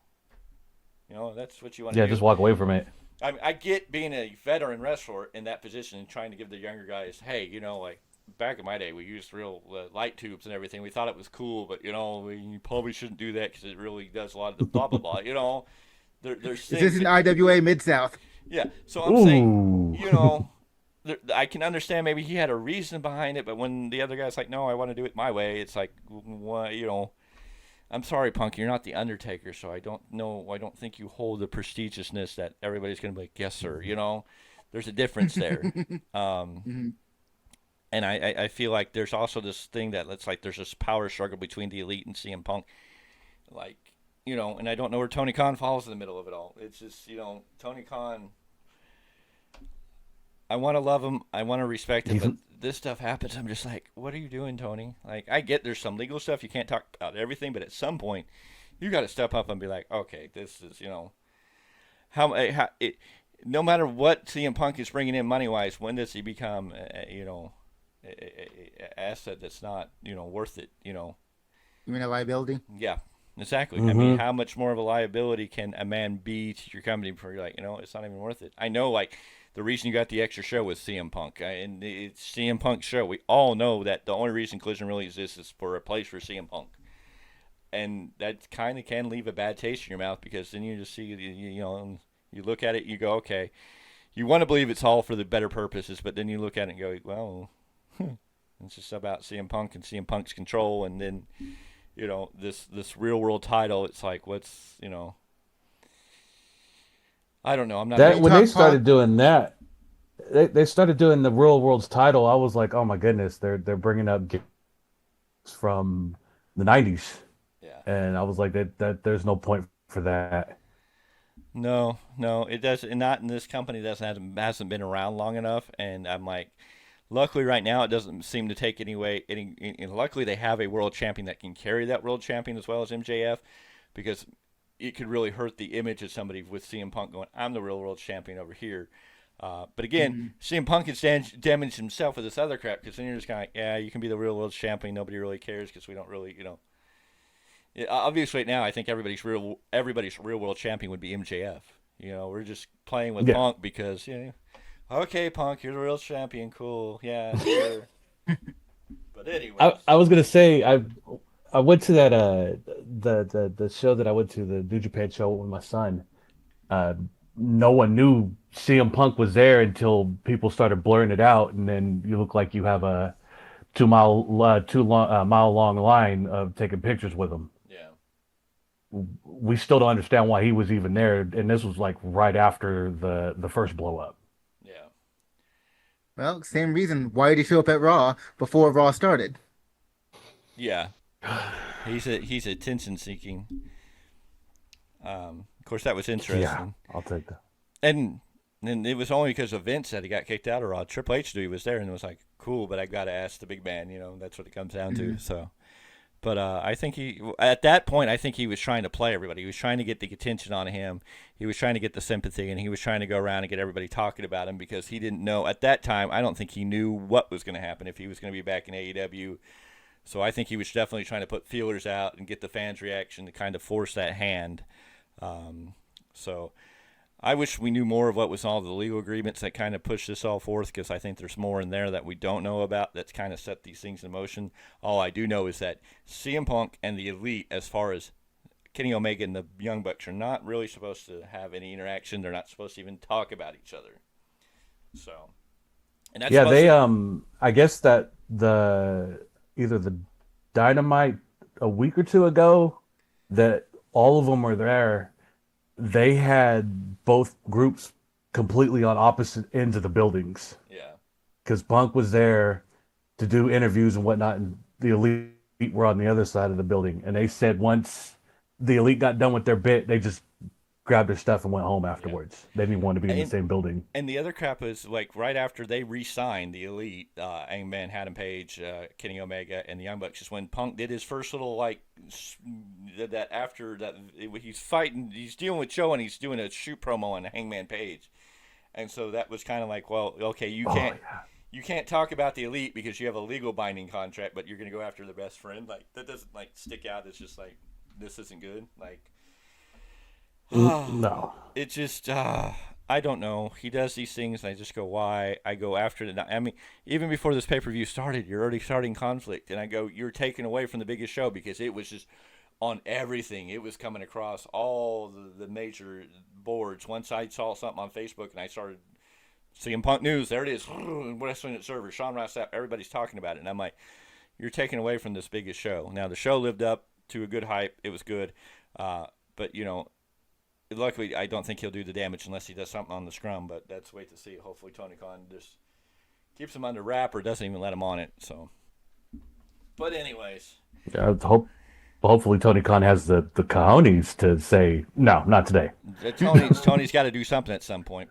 That's what you want to do. Yeah, just walk away from it. I get being a veteran wrestler in that position and trying to give the younger guys, hey, like, back in my day, we used real light tubes and everything. We thought it was cool, but, you probably shouldn't do that because it really does a lot of the blah, blah, blah. There's things. Is this an IWA Mid-South? Yeah, so I'm saying, I can understand maybe he had a reason behind it, but when the other guy's like, no, I want to do it my way, it's like, well, I'm sorry, Punk, you're not the Undertaker, so I don't think you hold the prestigiousness that everybody's going to be like, yes, sir, There's a difference there. Mm-hmm. And I feel like there's also this thing that it's like there's this power struggle between the Elite and CM Punk. Like, and I don't know where Tony Khan falls in the middle of it all. It's just, Tony Khan, I want to love him. I want to respect him. But this stuff happens. I'm just like, what are you doing, Tony? Like, I get there's some legal stuff. You can't talk about everything. But at some point, you got to step up and be like, okay, this is, no matter what CM Punk is bringing in money wise, when does he become, a asset that's not, worth it? You mean a liability? Yeah, exactly. I mean, Mm-hmm. how much more of a liability can a man be to your company before you're like, it's not even worth it? I know, like, the reason you got the extra show was CM Punk, and it's CM Punk's show. We all know that the only reason Collision really exists is for a place for CM Punk. And that kind of can leave a bad taste in your mouth, because then you just see, you look at it, you go, okay, you want to believe it's all for the better purposes, but then you look at it and go, well, it's just about CM Punk and CM Punk's control, and then, this real world title. It's like, what's, I don't know. I'm not. That when they Talk started pop. doing that, they started doing the Real World's title. I was like, oh my goodness, they're bringing up games from the '90s, Yeah. and I was like, that there's no point for that. No, it doesn't. Not in this company. Hasn't been around long enough. And I'm like, luckily right now it doesn't seem to take any way. Luckily they have a world champion that can carry that world champion as well as MJF, because it could really hurt the image of somebody with CM Punk going, I'm the real world champion over here. But again, CM Punk can damage himself with this other crap, because then you're just kind of like, yeah, you can be the real world champion. Nobody really cares because we don't really, Obviously, right now, I think everybody's real world champion would be MJF. We're just playing with Yeah. Punk because, okay, Punk, you're the real champion. Cool, yeah, sure. But anyway, I was gonna say I went to that the show that I went to, the New Japan show with my son. Uh, no one knew CM Punk was there until people started blurring it out, and then you look like you have a 2 mile long line of taking pictures with him. yeah, We still don't understand why he was even there, and this was like right after the first blow up. yeah. Well, same reason. Why did he show up at Raw before Raw started? Yeah, he's attention seeking. Of course, that was interesting. Yeah, I'll take that. And it was only because of Vince that he got kicked out of Raw. Triple H knew he was there, and it was like, cool, but I got to ask the big man. That's what it comes down to. So, but I think at that point, I think he was trying to play everybody. He was trying to get the attention on him. He was trying to get the sympathy, and he was trying to go around and get everybody talking about him, because he didn't know at that time. I don't think he knew what was going to happen, if he was going to be back in AEW. So I think he was definitely trying to put feelers out and get the fans' reaction to kind of force that hand. So I wish we knew more of what was all the legal agreements that kind of pushed this all forth, because I think there's more in there that we don't know about that's kind of set these things in motion. All I do know is that CM Punk and the Elite, as far as Kenny Omega and the Young Bucks, are not really supposed to have any interaction. They're not supposed to even talk about each other. So, and that's Yeah, they to, I guess that either the Dynamite a week or two ago, that all of them were there. They had both groups completely on opposite ends of the buildings, yeah. because Punk was there to do interviews and whatnot, and the Elite were on the other side of the building. And they said once the Elite got done with their bit, they just grabbed their stuff and went home afterwards. They didn't want to be in the same building. And the other crap is, like, right after they re-signed the Elite, Hangman, Adam Page, Kenny Omega, and the Young Bucks, is when Punk did his first little, like, that after that, he's dealing with Joe, and he's doing a shoot promo on Hangman Page. And so that was kind of like, well, okay, you can't talk about the Elite because you have a legal binding contract, but you're going to go after the best friend. Like, that doesn't, like, stick out. It's just like, this isn't good. Like, No. it just I don't know. He does these things, and I just go, why? I go after the. I mean, even before this pay-per-view started, you're already starting conflict, and I go, you're taken away from the biggest show, because it was just on everything. It was coming across all the major boards. Once I saw something on Facebook, and I started seeing Punk News, there it is, Wrestling Observer, Sean Ross Sapp, everybody's talking about it, and I'm like, you're taken away from this biggest show. Now, the show lived up to a good hype. It was good, but luckily, I don't think he'll do the damage unless he does something on the scrum, but let's wait to see. Hopefully, Tony Khan just keeps him under wrap or doesn't even let him on it. So, but anyways, Yeah, hopefully Tony Khan has the cojones to say, no, not today. Tony's got to do something at some point.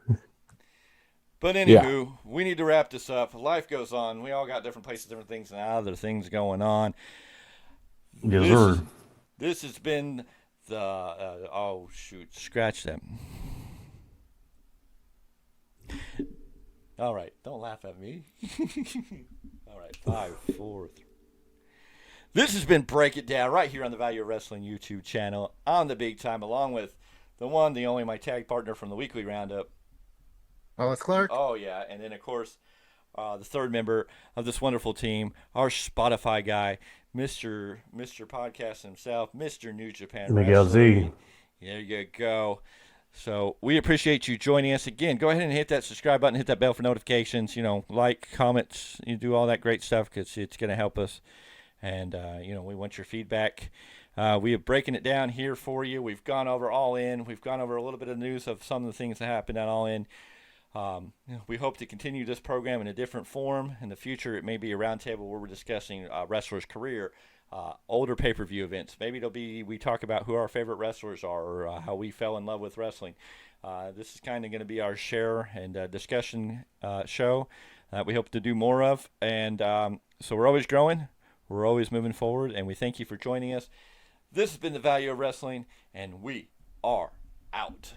But anywho, we need to wrap this up. Life goes on. We all got different places, different things, and other things going on. Yes, sir. This has been the oh shoot, scratch that. All right, don't laugh at me. All right, 5, 4, 3. This has been Break It Down right here on the Value of Wrestling YouTube channel on the Big Time, along with the one, the only, my tag partner from the weekly roundup. Paulus Clarke. Oh, yeah. And then, of course, the third member of this wonderful team, our Spotify guy, Mr. Podcast himself, Mr. New Japan Miguel Wrestling. Z. There you go. So we appreciate you joining us again. Go ahead and hit that subscribe button, hit that bell for notifications. You know, like, comments, you do all that great stuff because it's going to help us. And, you know, we want your feedback. We are breaking it down here for you. We've gone over All In. We've gone over a little bit of news of some of the things that happened at All In. We hope to continue this program in a different form. In the future, it may be a roundtable where we're discussing wrestlers' career, older pay-per-view events. Maybe it'll be we talk about who our favorite wrestlers are or how we fell in love with wrestling. This is kind of going to be our share and discussion show that we hope to do more of. And so we're always growing. We're always moving forward. And we thank you for joining us. This has been The Value of Wrestling, and we are out.